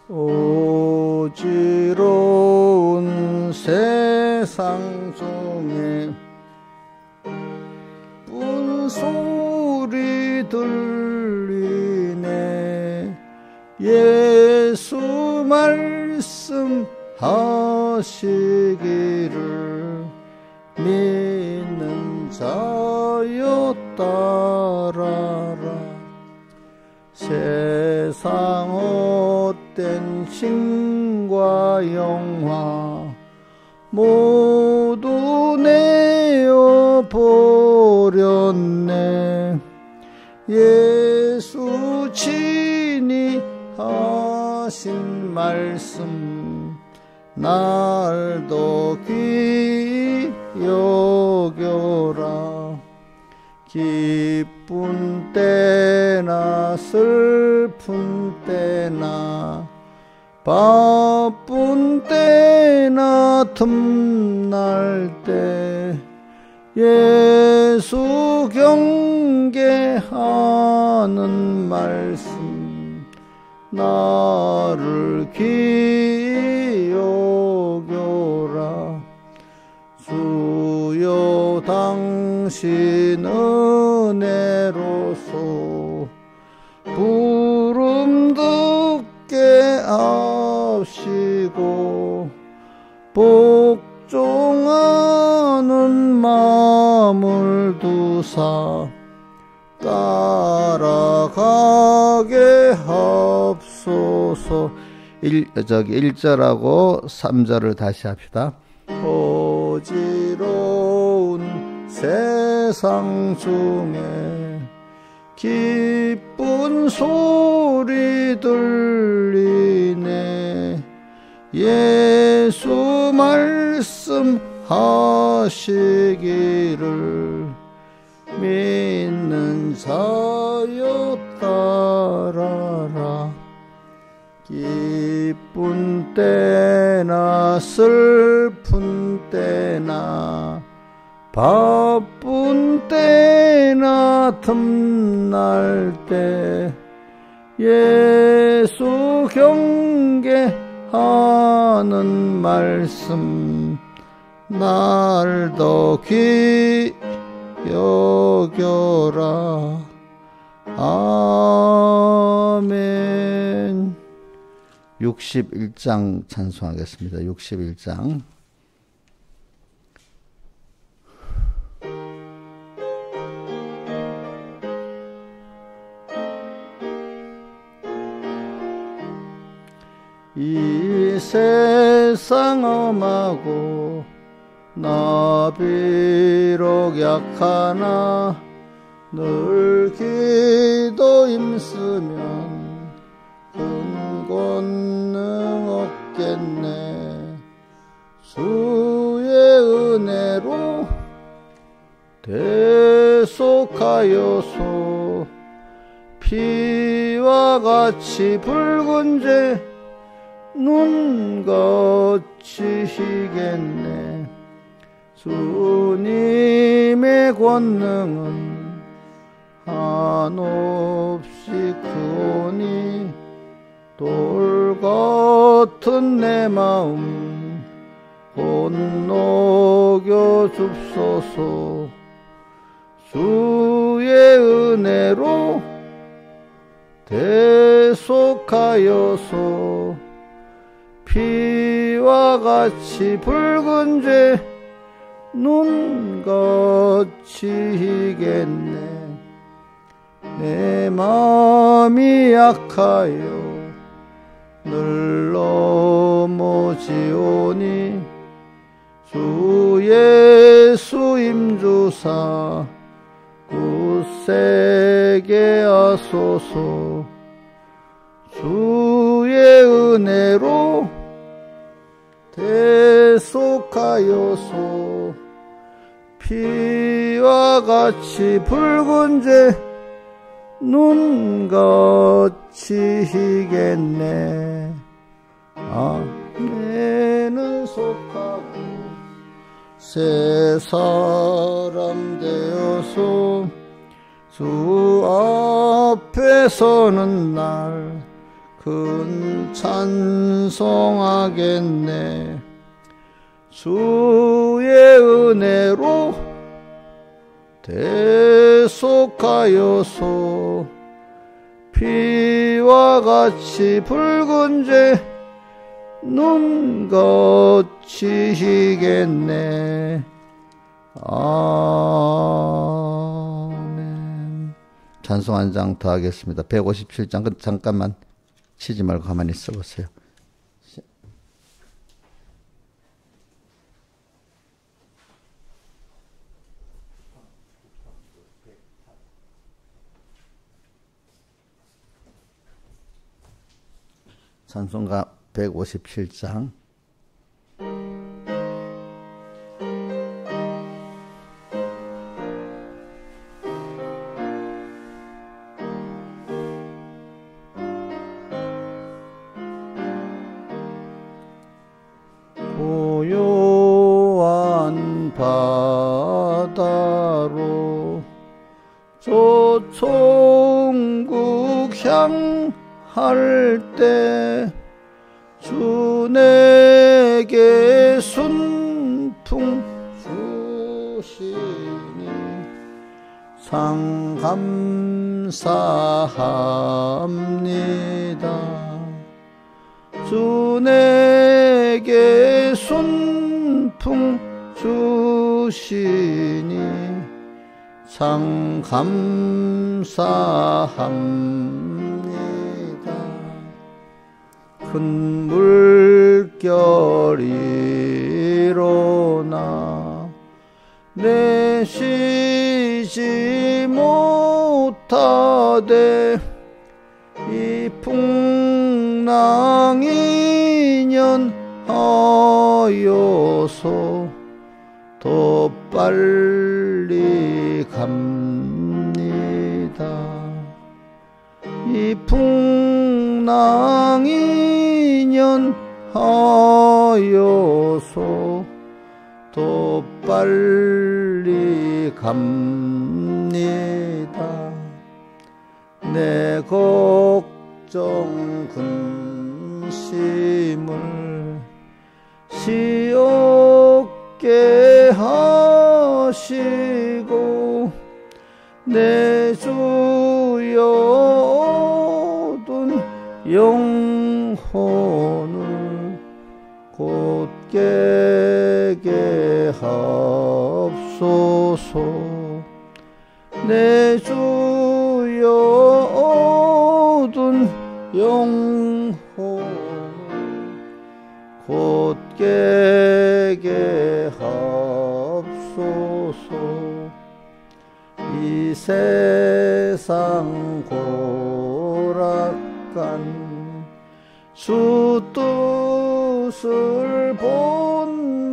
어지러운 세상 중에 소리 들리네. 예수 말씀하시기를 믿는 자여 따라라. 세상 헛된 신과 영화 모두 내어버렸네. 예수 친히 하신 말씀 날도 귀히 여겨라. 기쁜 때나 슬픈 때나 바쁜 때나 틈날 때 예수 경계하는 말씀 나를 귀히 여겨라. 주여 당신 은혜로서 부름 듣게 하시고 복종하는 마음을 두사 따라가게 하옵소서. 1절하고 3절을 다시 합시다. 어지러운 세상 중에 기쁜 소리 들리네. 예수 말씀하시기를 믿는 자여 따라라. 기쁜 때나 슬픈 때나 바쁜 때나 틈날 때 예수 경계하는 말씀 날도 귀히 여겨라. 아멘. 61장 찬송하겠습니다. 61장. 이 세상 험하고 나 비록 약하나 늘 기도 힘쓰면 큰 권능 없겠네. 주의 은혜로 대속하여서 피와 같이 붉은 죄 눈같이 희겠네. 주님의 권능은 한없이 크오니 돌 같은 내 마음 건너겨 줍소서. 주의 은혜로 대속하여서 피와 같이 붉은 죄 눈같이 희겠네. 내 마음이 약하여 늘 넘어지오니 주 예수 임주사 굳세게 하소서. 주의 은혜로 대속하여서 피와 같이 붉은 죄 눈같이 희겠네. 내는 속하고 새 사람 되어서 주 앞에 서는 날 큰 찬송하겠네. 주의 은혜로 대속하여서 피와 같이 붉은 죄 눈 거치시겠네. 아멘. 찬송 한 장 더 하겠습니다. 157장. 잠깐만 치지 말고 가만히 있어 보세요. 찬송가 157장. 고요한 바다로 조총국 향할 때 주 내게 순풍 주시니 상 감사합니다. 주 내게 순풍 주시니 상 감사합니다. 큰 물결이로나 내쉬지 못하되 이 풍랑이 년하여서 더 빨리 갑니다. 이 풍랑이 년하여서 더 빨리 갑니다. 내 걱정 근심을 시없게 하시고 내 주여 얻은 영혼을 곧게 하옵소서. 내 주여 얻은 영혼을 곧게 하옵소서. 이 세상 고락간 주 뜻을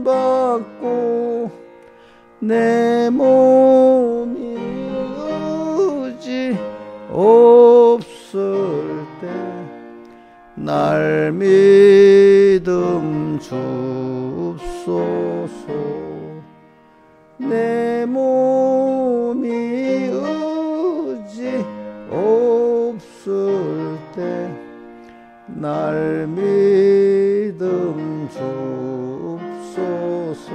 본받고 내 몸이 의지 없을 때 날 믿음 줍소서. 내 몸이 의지 없을 때 날 믿음 줍소서.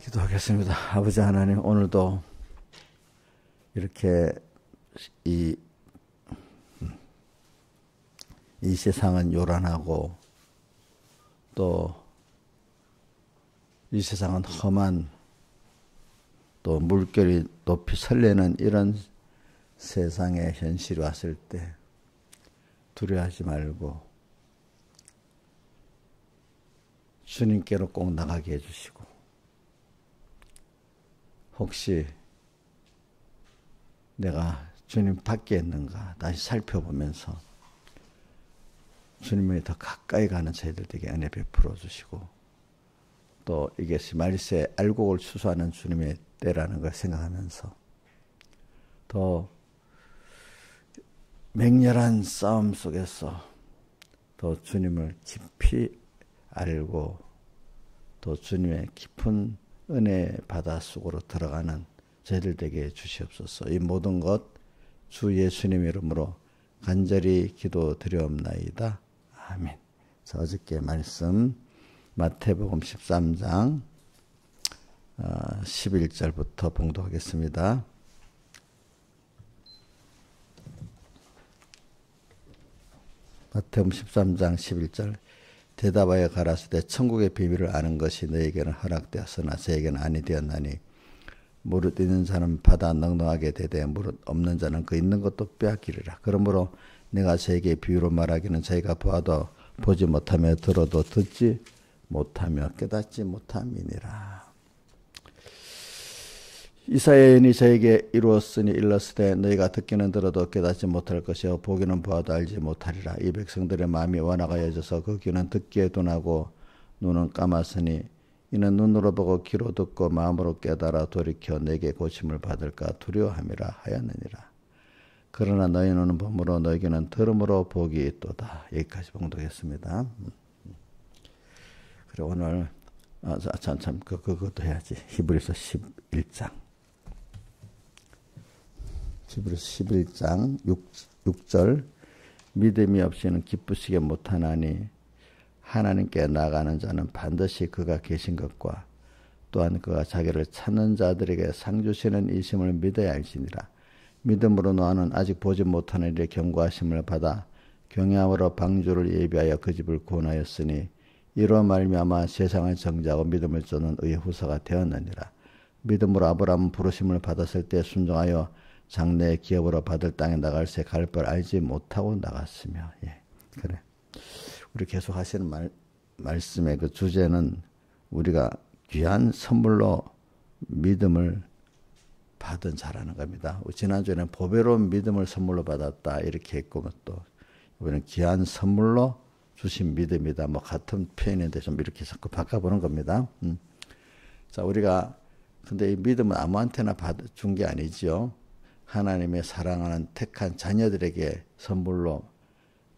기도하겠습니다. 아버지 하나님, 오늘도 이렇게 이 세상은 요란하고 또 이 세상은 험한 또 물결이 높이 설레는 이런 세상의 현실이 왔을 때 두려워하지 말고 주님께로 꼭 나가게 해주시고, 혹시 내가 주님 밖에 있는가 다시 살펴보면서 주님에 더 가까이 가는 저희들 되게 은혜 베풀어 주시고, 또 이것이 말세 알곡을 추수하는 주님의 때라는 걸 생각하면서 더 맹렬한 싸움 속에서 더 주님을 깊이 알고 또 주님의 깊은 은혜 바다 속으로 들어가는 저희들 되게 주시옵소서. 이 모든 것 주 예수님 이름으로 간절히 기도드려옵나이다. 아멘. 자, 어저께 말씀 마태복음 13장 11절부터 봉독하겠습니다. 마태복음 13장 11절 대답하여 가라사대 천국의 비밀을 아는 것이 너에게는 허락되었으나 저에게는 아니 되었나니 무릇 있는 자는 받아 넉넉하게 되되 무릇 없는 자는 그 있는 것도 빼앗기리라. 그러므로 내가 저에게 비유로 말하기는 저희가 보아도 보지 못하며 들어도 듣지 못하며 깨닫지 못함이니라. 이사야인이 저에게 이루었으니 일렀으되 너희가 듣기는 들어도 깨닫지 못할 것이요 보기는 보아도 알지 못하리라. 이 백성들의 마음이 완화가여져서 그 귀는 듣기에 둔하고 눈은 감았으니 이는 눈으로 보고 귀로 듣고 마음으로 깨달아 돌이켜 내게 고침을 받을까 두려워함이라 하였느니라. 그러나 너희 눈은 봄으로 너희 귀는 들음으로 복이 있도다. 여기까지 봉독했습니다. 그래 오늘 그것도 해야지. 히브리서 11장. 히브리서 11장 6절 믿음이 없이는 기쁘시게 못하나니 하나님께 나아가는 자는 반드시 그가 계신 것과 또한 그가 자기를 찾는 자들에게 상 주시는 이심을 믿어야 할지니라. 믿음으로 노아는 아직 보지 못하는 일에 경고하심을 받아 경외함으로 방주를 예비하여 그 집을 구원하였으니 이로 말미암아 세상을 정죄하고 믿음을 쫓는 의의 후사가 되었느니라. 믿음으로 아브라함은 부르심을 받았을 때 순종하여 장래의 기업으로 받을 땅에 나갈새 갈 걸 알지 못하고 나갔으며. 예, 그래. 우리 계속 하시는 말씀의 그 주제는 우리가 귀한 선물로 믿음을 받은 자라는 겁니다. 지난주에는 보배로운 믿음을 선물로 받았다 이렇게 했고 또 이번엔 귀한 선물로 주신 믿음이다. 뭐 같은 표현인데 좀 이렇게 자꾸 바꿔보는 겁니다. 자, 우리가 근데 이 믿음은 아무한테나 준 게 아니죠. 하나님의 사랑하는 택한 자녀들에게 선물로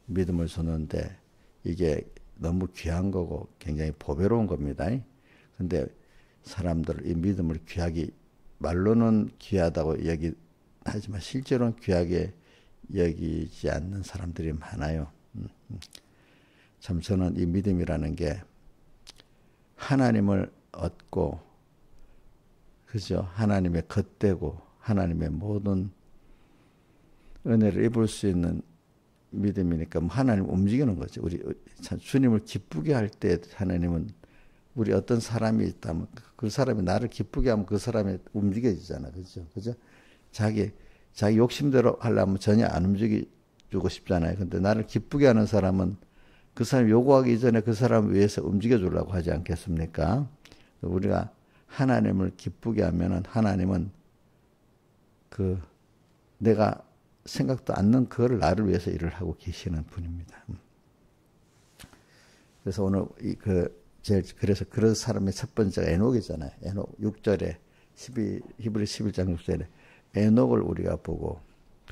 믿음을 주는데 이게 너무 귀한 거고 굉장히 보배로운 겁니다. 근데 사람들 이 믿음을 귀하게 말로는 귀하다고 하지만 실제로는 귀하게 여기지 않는 사람들이 많아요. 참 저는 이 믿음이라는 게 하나님을 얻고 그죠? 하나님의 겉되고 하나님의 모든 은혜를 입을 수 있는 믿음이니까 하나님 움직이는 거죠. 우리 참 주님을 기쁘게 할 때 하나님은 우리 어떤 사람이 있다면 그 사람이 나를 기쁘게 하면 그 사람이 움직여지잖아. 그죠? 그죠? 자기 욕심대로 하려면 전혀 안 움직여주고 싶잖아요. 근데 나를 기쁘게 하는 사람은 그 사람이 요구하기 전에 그 사람을 위해서 움직여주려고 하지 않겠습니까? 우리가 하나님을 기쁘게 하면은 하나님은 내가 생각도 않는 그거를 나를 위해서 일을 하고 계시는 분입니다. 그래서 오늘 그래서 그런 사람의 첫 번째가 에녹이잖아요. 에녹 6절에 히브리 11장 6절에 에녹을 우리가 보고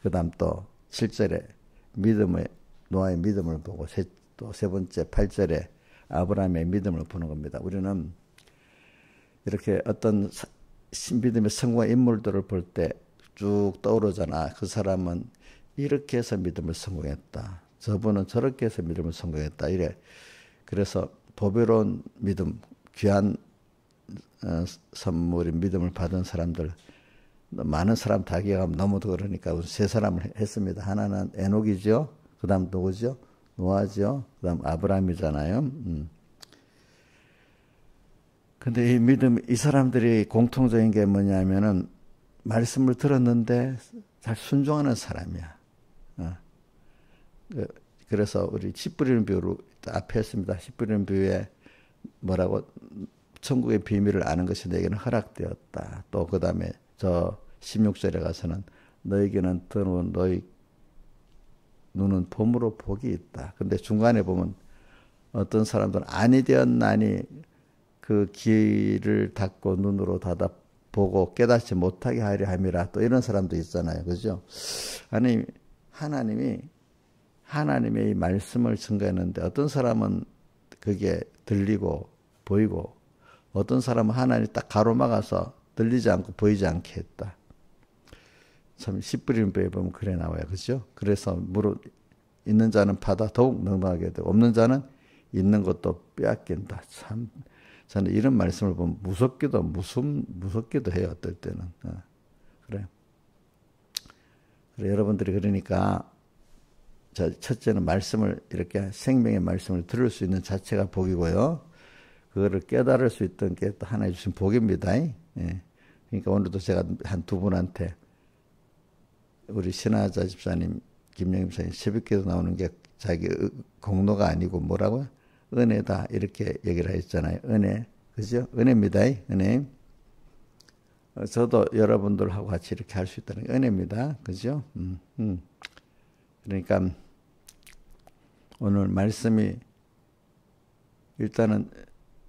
그다음 또 7절에 노아의 믿음을 보고 또 세 번째 8절에 아브라함의 믿음을 보는 겁니다. 우리는 이렇게 어떤 믿음의 성공과 인물들을 볼 때 쭉 떠오르잖아. 그 사람은 이렇게 해서 믿음을 성공했다. 저분은 저렇게 해서 믿음을 성공했다. 이래. 그래서 보배로운 믿음, 귀한 선물인 믿음을 받은 사람들, 많은 사람 다 기억하면 너무도 그러니까 세 사람을 했습니다. 하나는 에녹이죠. 그 다음 누구죠? 노아죠. 그 다음 아브라함이잖아요. 근데 이 믿음, 이 사람들이 공통적인 게 뭐냐면은 말씀을 들었는데 잘 순종하는 사람이야. 그래서 우리 씨 뿌리는 비유로 앞에 했습니다. 씨 뿌리는 비유에 뭐라고 천국의 비밀을 아는 것이 너에게는 허락되었다. 또 그 다음에 저 16절에 가서는 너에게는 드는 너희 눈은 봄으로 복이 있다. 근데 중간에 보면 어떤 사람들은 아니 되었나니 그 귀를 닫고 눈으로 닫아 보고 깨닫지 못하게 하려 함이라. 또 이런 사람도 있잖아요. 그죠? 아니 하나님의 이 말씀을 증거했는데 어떤 사람은 그게 들리고 보이고 어떤 사람은 하나님이 딱 가로막아서 들리지 않고 보이지 않게 했다. 참 씨 뿌리는 법에 보면 그래 나와요. 그죠? 그래서 무릇 있는 자는 받아 더욱 넉넉하게 되고 없는 자는 있는 것도 빼앗긴다. 참 저는 이런 말씀을 보면 무섭기도 해요. 어떨 때는. 그래. 그래 여러분들이 그러니까 첫째는 말씀을 이렇게 생명의 말씀을 들을 수 있는 자체가 복이고요. 그거를 깨달을 수 있던 게 또 하나님 주신 복입니다. 예. 그러니까 오늘도 제가 한 두 분한테 우리 신하자 집사님, 김영임 집사님 새벽기도 나오는 게 자기 공로가 아니고 뭐라고요? 은혜다 이렇게 얘기를 했잖아요. 은혜, 그죠? 은혜입니다. 은혜. 저도 여러분들하고 같이 이렇게 할 수 있다는 게 은혜입니다. 그죠? 그러니까 오늘 말씀이 일단은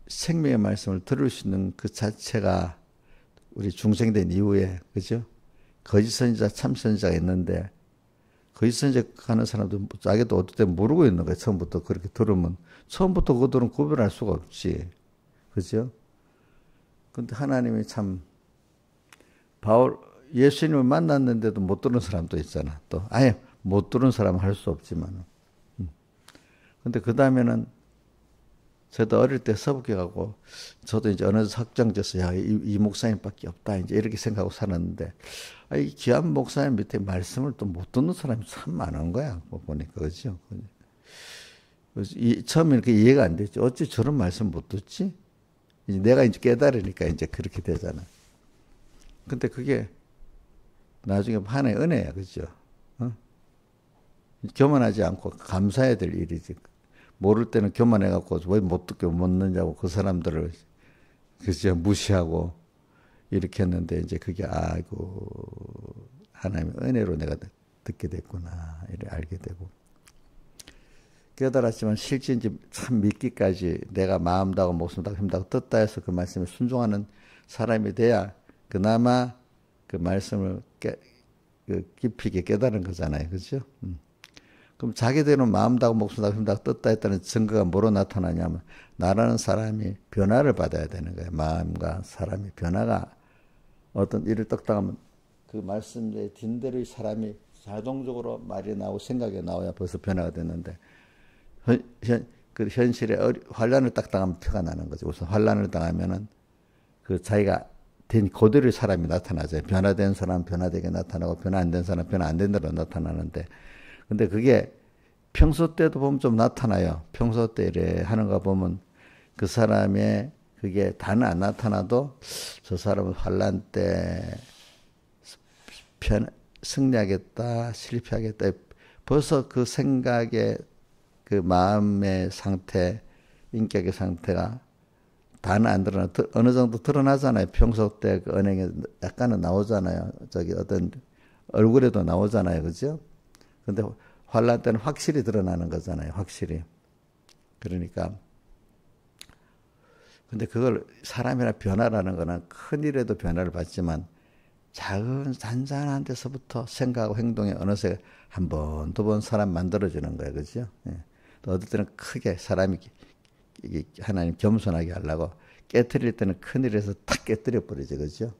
생명의 말씀을 들을 수 있는 그 자체가 우리 중생된 이후에, 그죠? 거짓 선지자, 참 선지자가 있는데, 거짓 선지자 하는 사람도 자기도 어떨 때 모르고 있는 거예요. 처음부터 그렇게 들으면. 처음부터 그들은 구별할 수가 없지. 그죠? 근데 하나님이 참, 예수님을 만났는데도 못 들은 사람도 있잖아. 또, 아예 못 들은 사람은 할 수 없지만. 근데 그 다음에는 저도 어릴 때 서북에 가고 저도 이제 어느 확정돼서 야, 이 목사님밖에 없다. 이제 이렇게 생각하고 살았는데 이 귀한 목사님 밑에 말씀을 또 못 듣는 사람이 참 많은 거야. 뭐 보니까 그죠? 처음에 이렇게 이해가 안 됐지. 어찌 저런 말씀 못 듣지? 이제 내가 이제 깨달으니까 이제 그렇게 되잖아. 근데 그게 나중에 하나의 은혜야, 그죠? 교만하지 않고 감사해야 될 일이지. 모를 때는 교만해갖고 왜 못 듣게 못 듣냐고 그 사람들을 그저 무시하고 이렇게 했는데 이제 그게 아이고 하나님의 은혜로 내가 듣게 됐구나 이렇게 알게 되고 깨달았지만 실제 이제 참 믿기까지 내가 마음 다하고 목숨 다하고 힘 다하고 뜻다 해서 그 말씀에 순종하는 사람이 돼야 그나마 그 말씀을 깊이 있게 깨달은 거잖아요. 그죠? 그럼 자기대로 마음 다하고 목숨 다하고 힘 다하고 뜻다 했다는 증거가 뭐로 나타나냐면 나라는 사람이 변화를 받아야 되는 거예요. 마음과 사람이 변화가 어떤 일을 떡당하면 그 말씀에 딘대로 사람이 자동적으로 말이 나오고 생각이 나와야 벌써 변화가 됐는데 그 현실에 환란을 딱 당하면 표가 나는 거죠. 우선 환란을 당하면은 그 자기가 된 그대로의 사람이 나타나죠. 변화된 사람 변화되게 나타나고 변화 안 된 사람 변화 안 된 대로 나타나는데 근데 그게 평소 때도 보면 좀 나타나요. 평소 때 이래 하는 거 보면 그 사람의 그게 다는 안 나타나도 저 사람은 환란 때 승리하겠다, 실패하겠다. 벌써 그 생각의 그 마음의 상태, 인격의 상태가 다는 안 드러나, 어느 정도 드러나잖아요. 평소 때 그 은행에 약간은 나오잖아요. 저기 어떤 얼굴에도 나오잖아요. 그죠? 근데 환란 때는 확실히 드러나는 거잖아요. 확실히. 그러니까. 근데 그걸 사람이나 변화라는 거는 큰 일에도 변화를 받지만 작은 잔잔한 데서부터 생각하고 행동에 어느새 한 번, 두 번 사람 만들어지는 거예요. 그죠? 예. 또 어떨 때는 크게 사람이 하나님 겸손하게 하려고 깨트릴 때는 큰 일에서 탁 깨트려 버리죠. 그죠?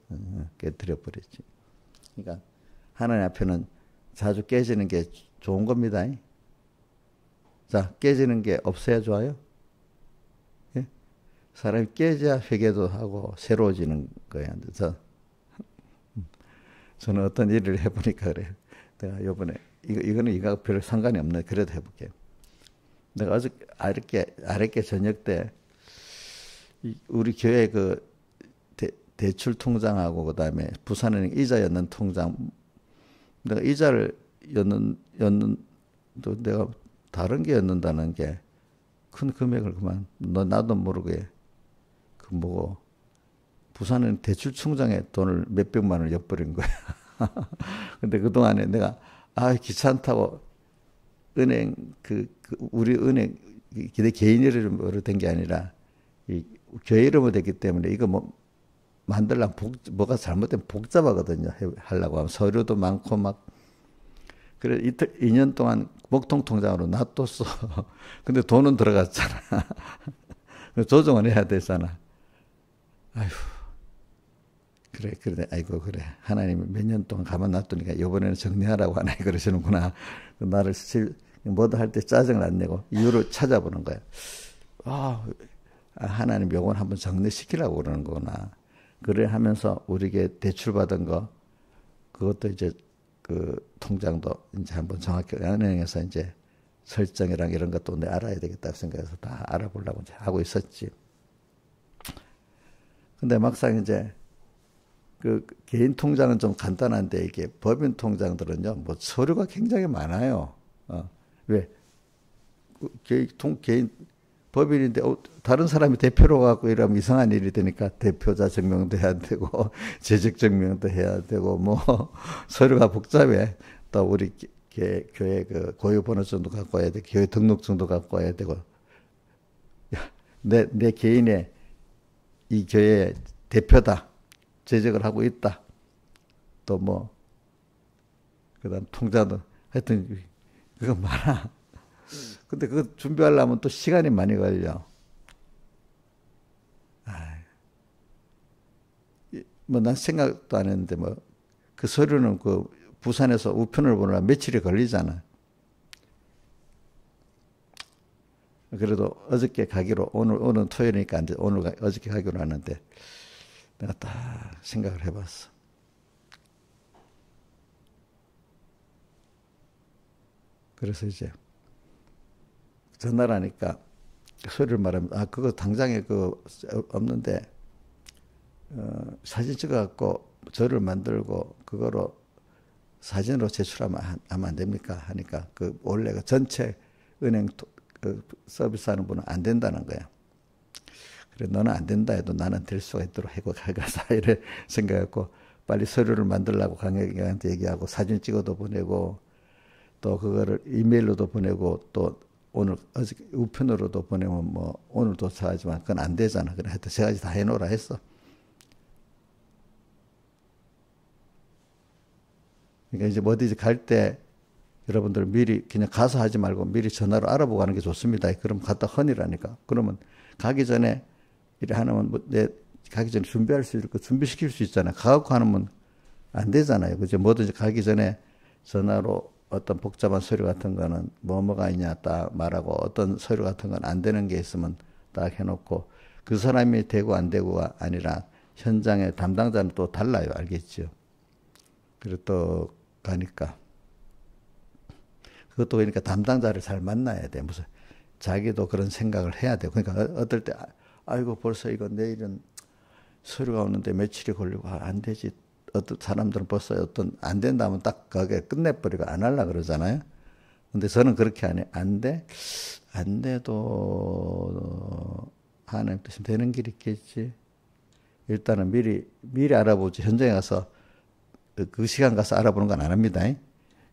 깨트려 버리지. 그러니까 하나님 앞에는 자주 깨지는 게 좋은 겁니다. 자, 깨지는 게 없어야 좋아요? 예? 사람이 깨져야 회개도 하고 새로워지는 거예요. 저는 어떤 일을 해보니까 그래요. 내가 요번에, 이거는 이거 별 상관이 없네. 그래도 해볼게요. 내가 어저께 저녁 때, 우리 교회 그 대출 통장하고 그 다음에 부산은행 이자 였는 통장, 내가 이자를 또 내가 다른 게 였는다는 게 큰 금액을 그만 나도 모르게 그 뭐고 부산은 대출 통장에 돈을 몇백만 원을 엿버린 거야. 근데 그 동안에 내가 귀찮다고 은행 우리 은행 내 개인 이름으로 된 게 아니라 이 교회 이름으로 됐기 때문에 이거 뭐 만들려면 뭐가 잘못되면 복잡하거든요. 하려고 하면 서류도 많고 막 그래 2년 동안 목통 통장으로 놔뒀어. 근데 돈은 들어갔잖아. 조정은 해야 되잖아. 아휴. 그래, 그래, 아이고, 그래. 하나님이 몇 년 동안 가만 놔두니까 이번에는 정리하라고 하나님 그러시는구나. 나를 뭐도 할 때 짜증을 안 내고 이유를 찾아보는 거야. 아, 하나님 요건 한번 정리시키라고 그러는 거구나. 그래 하면서 우리에게 대출받은 거, 그것도 이제 그 통장도 이제 한번 정확히 은행에서 이제 설정이랑 이런 것도 내 알아야 되겠다 생각해서 다 알아보려고 이제 하고 있었지. 근데 막상 이제 그 개인 통장은 좀 간단한데 이게 법인 통장들은요, 뭐 서류가 굉장히 많아요. 왜? 개인 법인인데 다른 사람이 대표로 갖고 이러면 이상한 일이 되니까 대표자 증명도 해야 되고 재직 증명도 해야 되고 뭐 서류가 복잡해. 또 우리 교회 그 고유번호증도 갖고 와야 돼, 교회 등록증도 갖고 와야 되고. 내 개인의 이 교회 대표다, 재직을 하고 있다. 또 뭐 그다음 통장도 하여튼 그거 많아. 근데 그거 준비하려면 또 시간이 많이 걸려. 뭐 난 생각도 안 했는데 뭐 그 서류는 그 부산에서 우편을 보느라 며칠이 걸리잖아. 그래도 어저께 가기로, 오늘 토요일이니까 안 돼. 어저께 가기로 하는데 내가 딱 생각을 해봤어. 그래서 이제 전화를 하니까 소리를 말하면, 그거 당장에 없는데, 사진 찍어갖고 저를 만들고 그거로 사진으로 제출하면 안 됩니까? 하니까 원래 그 전체 은행 서비스하는 분은 안 된다는 거야. 그래, 너는 안 된다 해도 나는 될 수가 있도록 해고 가자 이래 생각했고, 빨리 서류를 만들라고 강혜경한테 얘기하고 사진 찍어도 보내고 또 그거를 이메일로도 보내고 또 오늘 어저께 우편으로도 보내면 뭐 오늘 도착하지만 그건 안 되잖아. 그래 하여튼 세 가지 다 해놓으라 했어. 그러니까 이제 어디 갈 때 여러분들 미리 그냥 가서 하지 말고 미리 전화로 알아보고 하는 게 좋습니다. 그럼 갔다 헌이라니까. 그러면 가기 전에 이래 하면 뭐 가기 전에 준비할 수 있고 준비시킬 수 있잖아요. 가갖고 하면 안 되잖아요. 그죠? 뭐든지 가기 전에 전화로 어떤 복잡한 서류 같은 거는 뭐가 있냐 딱 말하고, 어떤 서류 같은 건 안 되는 게 있으면 딱 해놓고, 그 사람이 되고 안 되고가 아니라 현장의 담당자는 또 달라요. 알겠죠? 그리고 또 가니까 그것도 그러니까 담당자를 잘 만나야 돼. 무슨 자기도 그런 생각을 해야 돼. 그러니까 어떨 때 아이고 벌써 이거 내일은 서류가 오는데 며칠이 걸리고 안 되지. 어떤 사람들은 벌써 안 된다면 딱 거기에 끝내버리고 안 하려 그러잖아요. 근데 저는 그렇게 안 돼. 안 돼도 하나님 뜻이면 되는 길이 있겠지. 일단은 미리 알아보지. 현장에 가서 그 시간 가서 알아보는 건 안 합니다.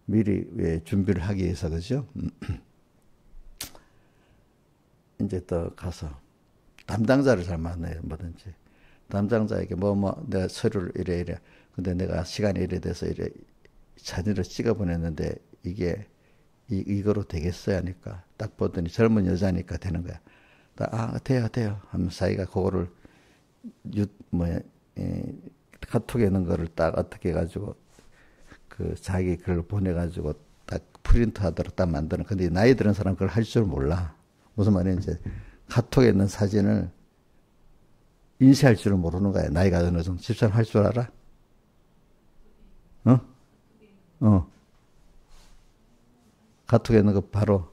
미리 왜 준비를 하기 위해서, 그죠? 이제 또 가서 담당자를 잘 만나요. 뭐든지 담당자에게 내가 서류를 이래 근데 내가 시간이 이래 돼서 이래 사진을 찍어 보냈는데 이게 이거로 되겠어요 하니까 딱 보더니 젊은 여자니까 되는 거야. 돼요 하면 자기가 그거를 카톡에 있는 거를 딱 어떻게 해가지고 자기 글을 보내가지고 딱 프린트 하도록 딱 만드는. 근데 나이 들은 사람 그걸 할 줄 몰라. 무슨 말인지, 카톡에 있는 사진을 인쇄할 줄을 모르는 거야. 나이가 어느 정도. 집사람 할 줄 알아? 카톡에 있는 거 바로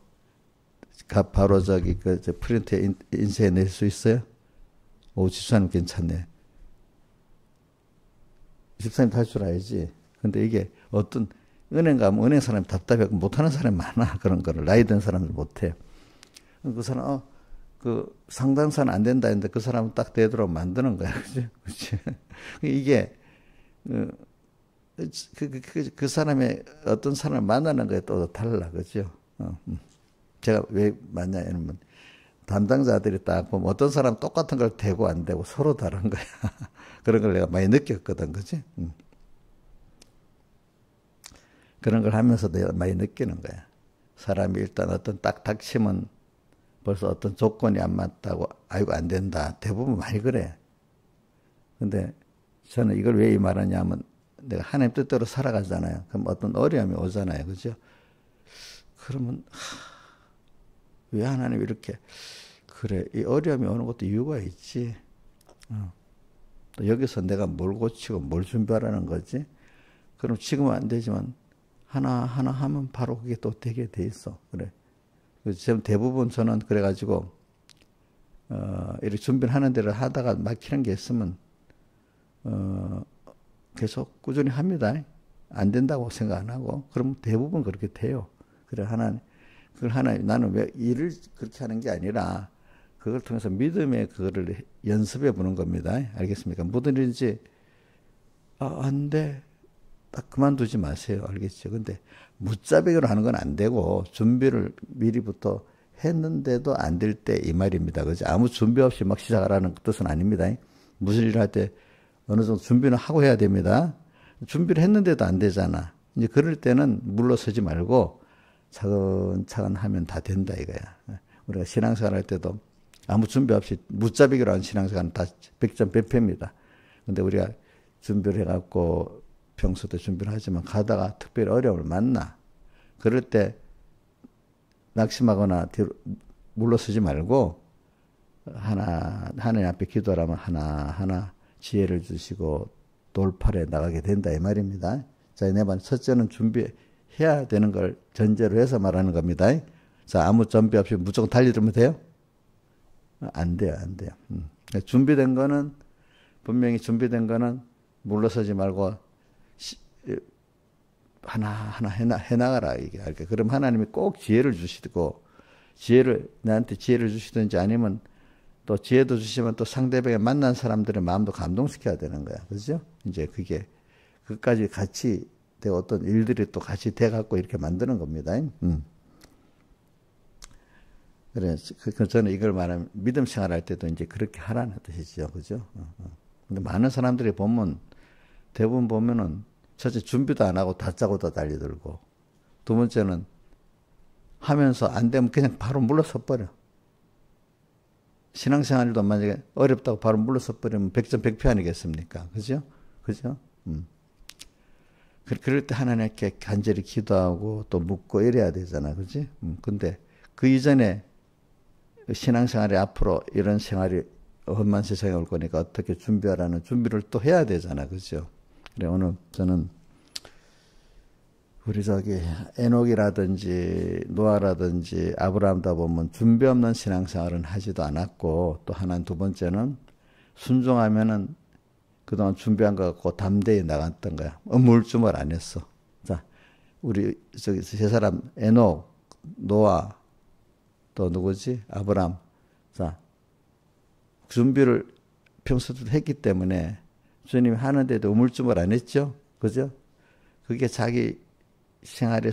프린트에 인쇄해 낼 수 있어요? 집사님 괜찮네. 집사님도 할 줄 알지. 근데 이게 어떤 은행 가면 은행 사람이 답답해서 못하는 사람이 많아. 그런 거를 나이 든 사람들 못해. 그 사람 그 상담사는 안 된다 했는데 그 사람은 딱 되도록 만드는 거야. 그치? 이게 그 사람의 어떤 사람을 만나는 거에 또 달라. 그죠? 제가 왜 만나냐면 담당자들이 딱 보면 어떤 사람 똑같은 걸 되고 안 되고 서로 다른 거야. 그런 걸 내가 많이 느꼈거든. 그치? 그런 걸 하면서 내가 많이 느끼는 거야. 사람이 일단 어떤 딱 닥치면 벌써 어떤 조건이 안 맞다고, 아이고 안 된다. 대부분 많이 그래. 근데 저는 이걸 왜 이 말하냐면 내가 하나님 뜻대로 살아가잖아요. 그럼 어떤 어려움이 오잖아요. 그죠? 그러면 왜 하나님 이렇게 그래 이 어려움이 오는 것도 이유가 있지. 또 여기서 내가 뭘 고치고 뭘 준비하라는 거지. 그럼 지금은 안 되지만 하나하나 하면 바로 그게 또 되게 돼 있어. 그래. 지금 대부분 저는 그래가지고 이렇게 준비를 하는 대로 하다가 막히는 게 있으면 계속 꾸준히 합니다. 안 된다고 생각 안 하고. 그럼 대부분 그렇게 돼요. 그래 그걸 나는 왜 일을 그렇게 하는 게 아니라 그걸 통해서 믿음의 그거를 연습해 보는 겁니다. 알겠습니까? 무슨 일인지 안 돼. 딱 그만두지 마세요. 알겠죠? 근데 무자백으로 하는 건 안 되고 준비를 미리부터 했는데도 안 될 때 이 말입니다. 그죠? 아무 준비 없이 막 시작하라는 뜻은 아닙니다. 무슨 일을 할 때 어느 정도 준비는 하고 해야 됩니다. 준비를 했는데도 안 되잖아. 이제 그럴 때는 물러서지 말고 차근차근 하면 다 된다 이거야. 우리가 신앙생활 할 때도 아무 준비 없이 무자백으로 하는 신앙생활은 다 100점 100패입니다. 근데 우리가 준비를 해갖고 평소 때 준비를 하지만 가다가 특별히 어려움을 만나. 그럴 때 낙심하거나 뒤로 물러서지 말고 하나님 앞에 기도하면 하나하나 지혜를 주시고 돌파해 나가게 된다 이 말입니다. 자, 내 말 첫째는 준비해야 되는 걸 전제로 해서 말하는 겁니다. 자, 아무 준비 없이 무조건 달려들면 돼요? 안 돼요, 안 돼요. 준비된 거는 분명히 준비된 거는 물러서지 말고 하나하나 해나가라 이게. 그럼 하나님이 꼭 지혜를 주시고 나한테 지혜를 주시든지 아니면 또 지혜도 주시면 또 상대방에 만난 사람들의 마음도 감동시켜야 되는 거야. 그죠? 이제 그게 그까지 같이 어떤 일들이 또 같이 돼갖고 이렇게 만드는 겁니다. 그래, 저는 이걸 말하면 믿음 생활할 때도 이제 그렇게 하라는 뜻이죠. 그죠? 근데 많은 사람들이 대부분 보면은 첫째 준비도 안 하고 다짜고다 달려들고 두 번째는 하면서 안 되면 그냥 바로 물러서 버려. 신앙생활도 만약에 어렵다고 바로 물러서 버리면 100점 100패 아니겠습니까? 그죠? 그죠? 그럴 때 하나님께 간절히 기도하고 또 묻고 이래야 되잖아. 그지? 근데 그 이전에 신앙생활이 앞으로 이런 생활이 험한 세상에 올 거니까 어떻게 준비하라는 준비를 또 해야 되잖아. 그죠? 그래, 오늘 저는 우리 에녹이라든지 노아라든지 아브라함다 보면 준비 없는 신앙생활은 하지도 않았고 또 하나는 두 번째는 순종하면은 그동안 준비한 거 갖고 담대히 나갔던 거야. 우물쭈물 안 했어. 자, 우리 세 사람 에녹, 노아 또 누구지? 아브라함. 자, 준비를 평소에도 했기 때문에 주님이 하는데도 우물쭈물 안 했죠? 그죠? 그게 자기 생활의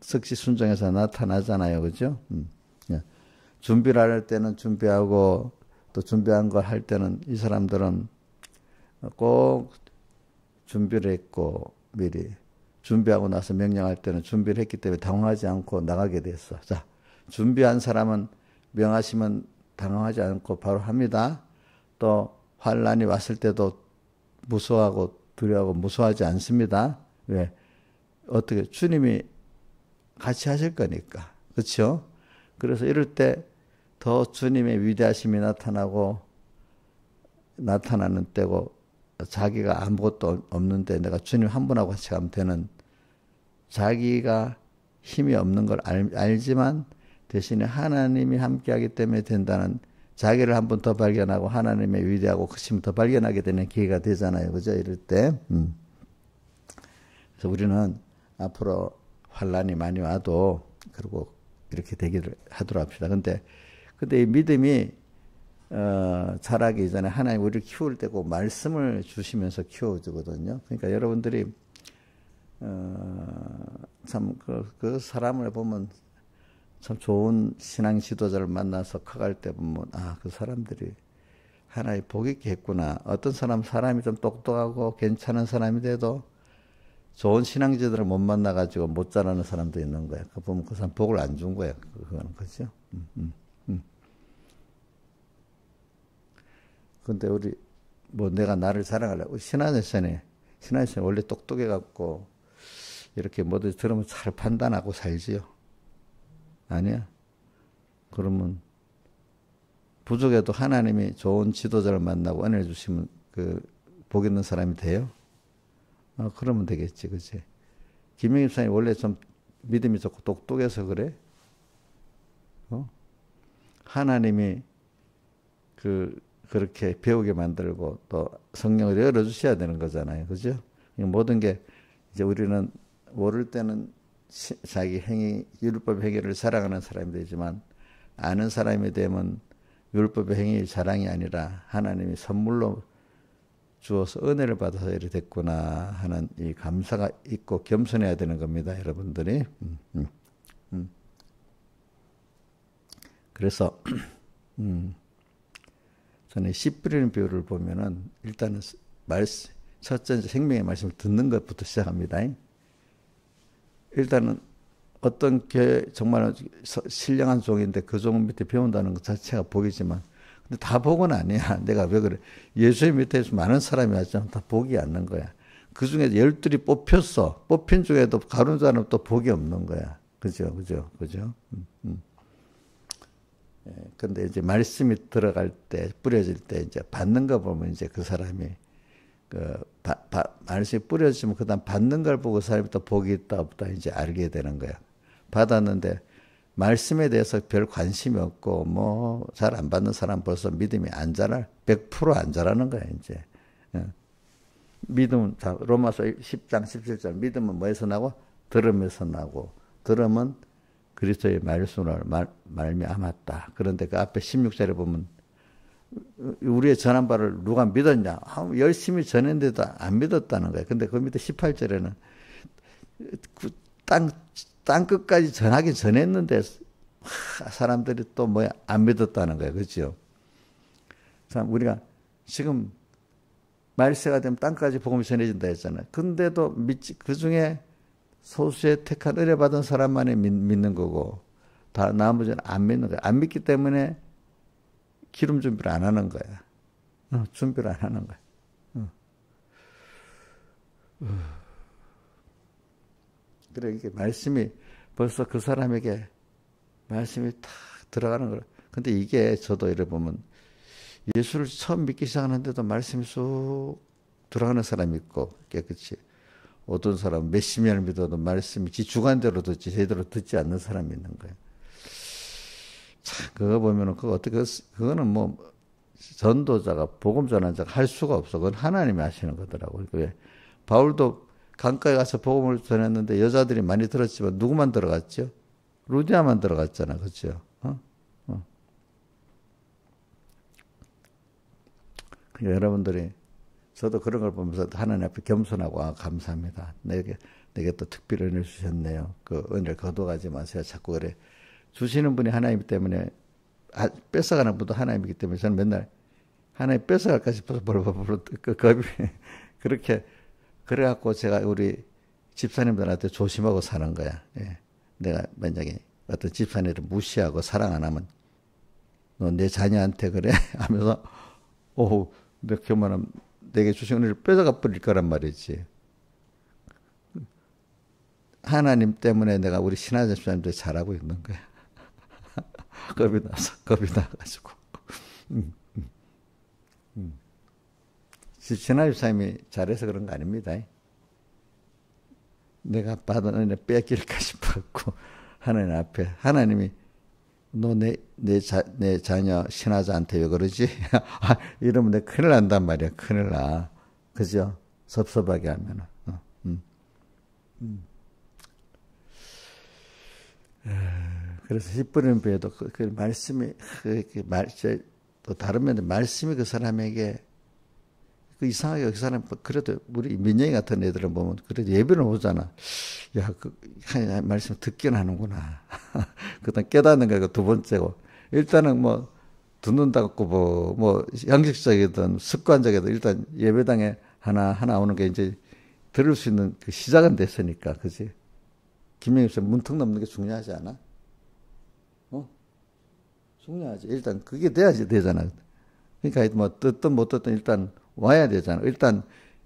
석시 순종해서 나타나잖아요. 그죠? 준비를 할 때는 준비하고 또 준비한 걸 할 때는 이 사람들은 꼭 준비를 했고 미리 준비하고 나서 명령할 때는 준비를 했기 때문에 당황하지 않고 나가게 됐어. 자, 준비한 사람은 명하시면 당황하지 않고 바로 합니다. 또 환란이 왔을 때도 무서워하고 두려워하고 무서워하지 않습니다. 왜? 어떻게 주님이 같이 하실 거니까. 그렇죠? 그래서 이럴 때 더 주님의 위대하심이 나타나는 때고 자기가 아무것도 없는데 내가 주님 한 분하고 같이 가면 되는 자기가 힘이 없는 걸 알지만 대신에 하나님이 함께하기 때문에 된다는 자기를 한 번 더 발견하고 하나님의 위대하고 크심을 더 발견하게 되는 기회가 되잖아요. 그죠? 이럴 때. 그래서 우리는 앞으로 환란이 많이 와도 그리고 이렇게 되기를 하도록 합시다. 근데 이 믿음이 자라기 이전에 하나님 우리를 키울 때고 말씀을 주시면서 키워주거든요. 그러니까 여러분들이 참 그 사람을 보면 참 좋은 신앙 지도자를 만나서 커갈 때 보면 그 사람들이 하나의 복 있게 했구나. 어떤 사람이 좀 똑똑하고 괜찮은 사람이 돼도 좋은 신앙지도를 못 만나가지고 못 자라는 사람도 있는 거야. 그 보면 그 사람 복을 안 준 거야. 그거는 그죠? 근데 우리 뭐 내가 나를 자랑하려고. 신한여선이 원래 똑똑해갖고 이렇게 뭐든지 들으면 잘 판단하고 살지요. 아니야. 그러면 부족해도 하나님이 좋은 지도자를 만나고 은혜를 주시면 복 있는 사람이 돼요. 그러면 되겠지, 그치? 김영희 목사님 원래 좀 믿음이 좋고 똑똑해서 그래. 하나님이 그렇게 배우게 만들고 또 성령을 열어주셔야 되는 거잖아요. 그죠? 모든 게 이제 우리는 모를 때는 자기 행위, 율법 행위를 자랑하는 사람이 되지만 아는 사람이 되면 율법의 행위 자랑이 아니라 하나님이 선물로 주어서 은혜를 받아서 이렇게 됐구나 하는 이 감사가 있고 겸손해야 되는 겁니다. 여러분들이. 그래서 저는 씨 뿌리는 비유를 보면은 일단은 첫째 생명의 말씀을 듣는 것부터 시작합니다. 일단은 어떤 정말 신령한 종인데 그 종 밑에 배운다는 것 자체가 복이지만 근데 다 복은 아니야. 내가 왜 그래? 예수의 밑에서 많은 사람이 왔지만 다 복이 않는 거야. 그 중에 12이 뽑혔어. 뽑힌 중에도 가룟 자는 또 복이 없는 거야. 그죠? 근데 이제 말씀이 들어갈 때, 뿌려질 때, 이제 받는 거 보면 이제 그 사람이, 말씀이 뿌려지면 그 다음 받는 걸 보고 그 사람이 또 복이 있다, 없다, 이제 알게 되는 거야. 받았는데, 말씀에 대해서 별 관심이 없고, 뭐, 잘 안 받는 사람 벌써 믿음이 안 자라, 100%안 자라는 거야, 이제. 믿음은, 로마서 10장, 17절, 믿음은 뭐에서 나고? 들음에서 나고, 들음은 그리스도의 말씀을 말미암았다. 그런데 그 앞에 16절에 보면 우리의 전한 바를 누가 믿었냐? 열심히 전했는데도 안 믿었다는 거예요. 근데 그 밑에 18절에는 땅 끝까지 전하긴 전했는데 사람들이 또 뭐야 안 믿었다는 거예요. 그렇죠? 참 우리가 지금 말세가 되면 땅까지 복음이 전해진다 했잖아요. 근데도 그 중에 소수의 택한 은혜 받은 사람만이 믿는 거고 다 나머지는 안 믿는 거야. 안 믿기 때문에 기름 준비를 안 하는 거야. 준비를 안 하는 거야. 그래 이게 말씀이 벌써 그 사람에게 말씀이 탁 들어가는 거야. 근데 이게 저도 이래 보면 예수를 처음 믿기 시작하는데도 말씀이 쑥 들어가는 사람이 있고 깨끗이 어떤 사람 몇십 년을 믿어도 말씀이 지 주관대로 듣지 제대로 듣지 않는 사람이 있는 거예요. 참 그거 보면은 그거는 뭐 전도자가 복음 전환자가 할 수가 없어. 그건 하나님이 하시는 거더라고요. 왜 바울도 강가에 가서 복음을 전했는데 여자들이 많이 들었지만 누구만 들어갔죠? 루디아만 들어갔잖아, 그렇죠? 그러니까 여러분들이 저도 그런 걸 보면서 하나님 앞에 겸손하고 감사합니다. 내게 또 특별히 은혜를 주셨네요. 그 은혜를 거둬가지 마세요. 자꾸 그래. 주시는 분이 하나님 때문에 뺏어가는 분도 하나님이기 때문에 저는 맨날 하나님 뺏어갈까 싶어서 겁이 그렇게 그래갖고 제가 우리 집사님들한테 조심하고 사는 거야. 예. 내가 만약에 어떤 집사님을 무시하고 사랑 안 하면 너 내 자녀한테 그래 하면서 오호 내 교만하면 내게 주신 은혜를 뺏어가 버릴 거란 말이지. 하나님 때문에 내가 우리 신하자 집사님들 잘하고 있는 거야. 겁이 나가지고. 신하자 집사님이 잘해서 그런 거 아닙니다. 내가 받은 은혜 뺏길까 싶었고 하나님 앞에 하나님이 너 내 자녀 신하자한테 왜 그러지? 이러면 내가 큰일 난단 말이야. 큰일 나. 그죠? 섭섭하게 하면은. 그래서 씨 뿌리는 비유도 그 말씀이 또 다른 면에 말씀이 그 사람에게 그 이상하게 그 사람 그래도 우리 민영이 같은 애들은 보면 그래도 예배를 오잖아. 야, 말씀 듣긴 하는구나. 그다음 깨닫는 거 두 번째고 일단은 뭐 듣는다고 뭐 형식적이든 습관적이든 일단 예배당에 하나 오는 게 이제 들을 수 있는 그 시작은 됐으니까, 그지? 김영희 씨 문턱 넘는 게 중요하지 않아? 중요하지. 일단 그게 돼야지 되잖아. 그러니까 뭐 듣든 못 듣든 일단 와야 되잖아. 일단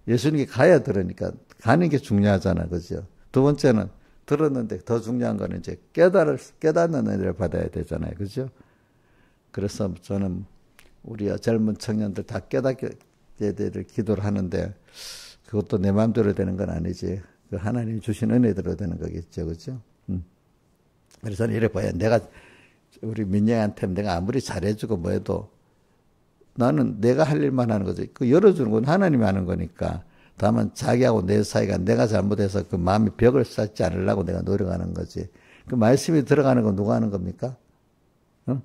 예수님께 가야 들으니까 가는 게 중요하잖아. 그죠? 두 번째는 들었는데 더 중요한 거는 이제 깨닫는 은혜를 받아야 되잖아요. 그죠? 그래서 저는 우리 젊은 청년들 다 깨닫게 되기를 기도를 하는데 그것도 내 마음대로 되는 건 아니지. 그 하나님이 주신 은혜대로 되는 거겠죠. 그죠? 그래서 저는 이래 봐야 우리 민영한테 내가 아무리 잘해주고 뭐 해도 나는 내가 할 일만 하는 거지. 그 열어주는 건 하나님이 하는 거니까. 다만 자기하고 내 사이가 내가 잘못해서 그 마음이 벽을 쌓지 않으려고 내가 노력하는 거지. 그 말씀이 들어가는 건 누가 하는 겁니까? 응?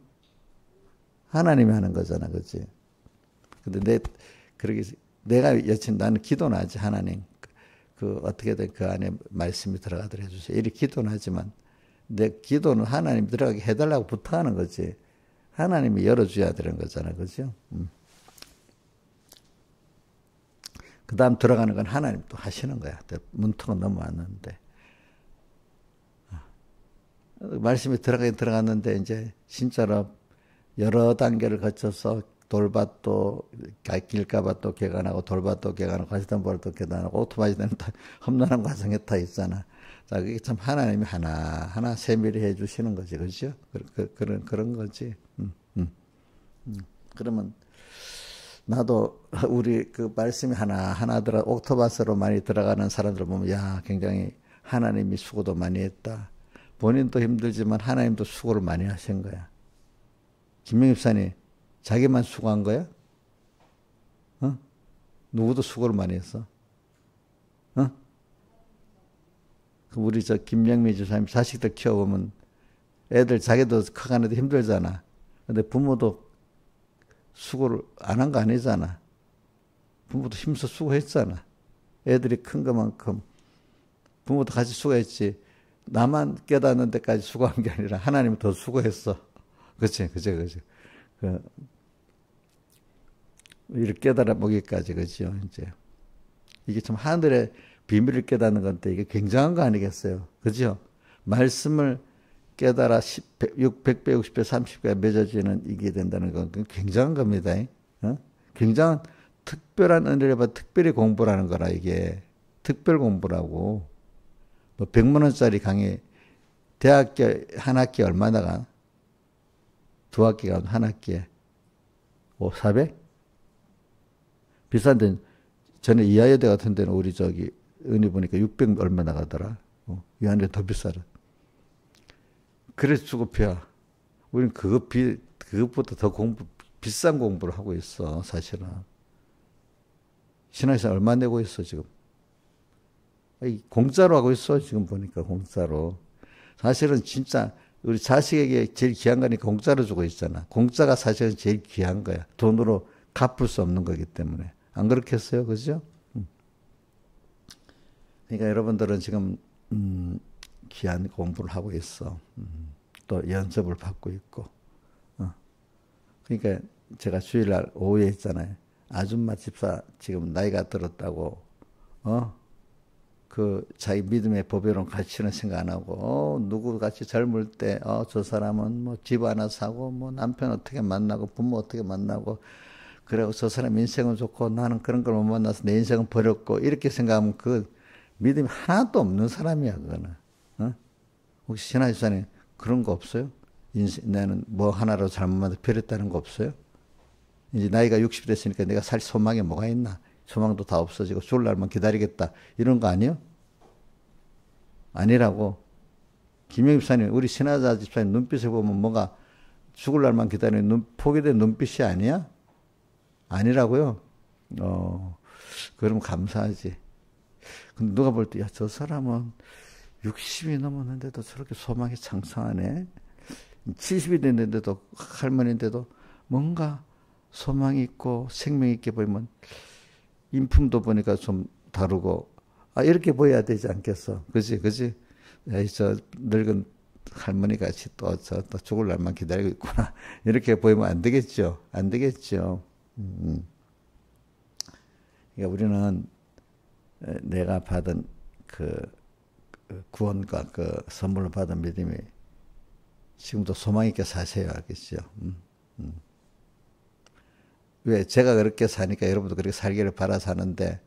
하나님이 하는 거잖아. 그치? 근데 내가 여친 나는 기도는 하지. 하나님. 그 어떻게든 그 안에 말씀이 들어가도록 해주세요. 이렇게 기도는 하지만 내 기도는 하나님 들어가게 해달라고 부탁하는 거지. 하나님이 열어줘야 되는 거잖아. 그죠? 그 다음 들어가는 건 하나님 또 하시는 거야. 문턱은 넘어왔는데. 말씀이 들어갔는데, 이제, 진짜로 여러 단계를 거쳐서 돌밭도, 길가밭도 개간하고, 돌밭도 개간하고, 가시덤불도 개간하고, 오토바이는 험난한 과정에 다 있잖아. 자, 그게 참 하나님이 하나하나 세밀히 해 주시는 거지. 그죠? 그런 거지. 그러면, 나도 우리 그 말씀이 하나하나 옥토바스로 많이 들어가는 사람들 보면 야 굉장히 하나님이 수고도 많이 했다. 본인도 힘들지만 하나님도 수고를 많이 하신 거야. 김명입사님 자기만 수고한 거야? 어? 누구도 수고를 많이 했어? 어? 우리 저 김명미 주사님 자식들 키워보면 애들 자기도 커가는데 힘들잖아. 근데 부모도 수고를 안 한 거 아니잖아. 부모도 힘써 수고했잖아. 애들이 큰 것만큼 부모도 같이 수고했지. 나만 깨닫는 데까지 수고한 게 아니라 하나님이 더 수고했어. 그치. 이렇게 깨달아 보기까지, 그죠? 이제. 이게 참 하늘의 비밀을 깨닫는 건데 이게 굉장한 거 아니겠어요? 그죠? 말씀을 깨달아 100배, 60배, 30배 맺어지는 이게 된다는 건 굉장한 겁니다. 어? 굉장한 특별한 은혜를 받아 특별히 공부라는 거라 이게. 특별 공부라고. 뭐 100만 원짜리 강의 대학교 한 학기에 얼마 나가? 두 학기가 한 학기에 400? 비싼데 전에 이하여대 같은 데는 우리 저기 은희 보니까 600 얼마 나가더라. 이 안에 더 비싸라. 그래서 주급이야. 우리는 그것보다 더 비싼 공부를 하고 있어, 사실은. 신학생 얼마 내고 있어, 지금? 공짜로 하고 있어, 지금 보니까, 공짜로. 사실은 진짜, 우리 자식에게 제일 귀한 거니까 공짜로 주고 있잖아. 공짜가 사실은 제일 귀한 거야. 돈으로 갚을 수 없는 거기 때문에. 안 그렇겠어요? 그죠? 그러니까 여러분들은 지금, 귀한 공부를 하고 있어. 또 연습을 받고 있고. 그러니까 제가 주일날 오후에 했잖아요. 아줌마 집사 지금 나이가 들었다고, 그 자기 믿음의 법이론 가르치는 생각 안 하고, 누구 같이 젊을 때, 저 사람은 뭐 집 하나 사고, 뭐 남편 어떻게 만나고, 부모 어떻게 만나고, 그리고 저 사람 인생은 좋고, 나는 그런 걸 못 만나서 내 인생은 버렸고, 이렇게 생각하면 그 믿음이 하나도 없는 사람이야, 그거는. 혹시 신하 집사님 그런 거 없어요? 나는 뭐 하나로 잘못 만나 버렸다는 거 없어요? 이제 나이가 60 됐으니까 내가 살 소망이 뭐가 있나? 소망도 다 없어지고 죽을 날만 기다리겠다. 이런 거 아니요? 아니라고. 김영 집사님, 우리 신하자 집사님 눈빛을 보면 뭐가 죽을 날만 기다리는 포기된 눈빛이 아니야? 아니라고요? 그럼 감사하지. 근데 누가 볼 때, 야, 저 사람은 60이 넘었는데도 저렇게 소망이 창창하네. 70이 됐는데도 할머니인데도 뭔가 소망이 있고 생명 있게 보이면 인품도 보니까 좀 다르고 이렇게 보여야 되지 않겠어. 그지? 에이, 저 늙은 할머니 같이 또 죽을 날만 기다리고 있구나. 이렇게 보이면 안 되겠죠. 그러니까 우리는 내가 받은 그 구원과 그 선물을 받은 믿음이 지금도 소망 있게 사세요. 알겠죠? 왜 제가 그렇게 사니까 여러분도 그렇게 살기를 바라 사는데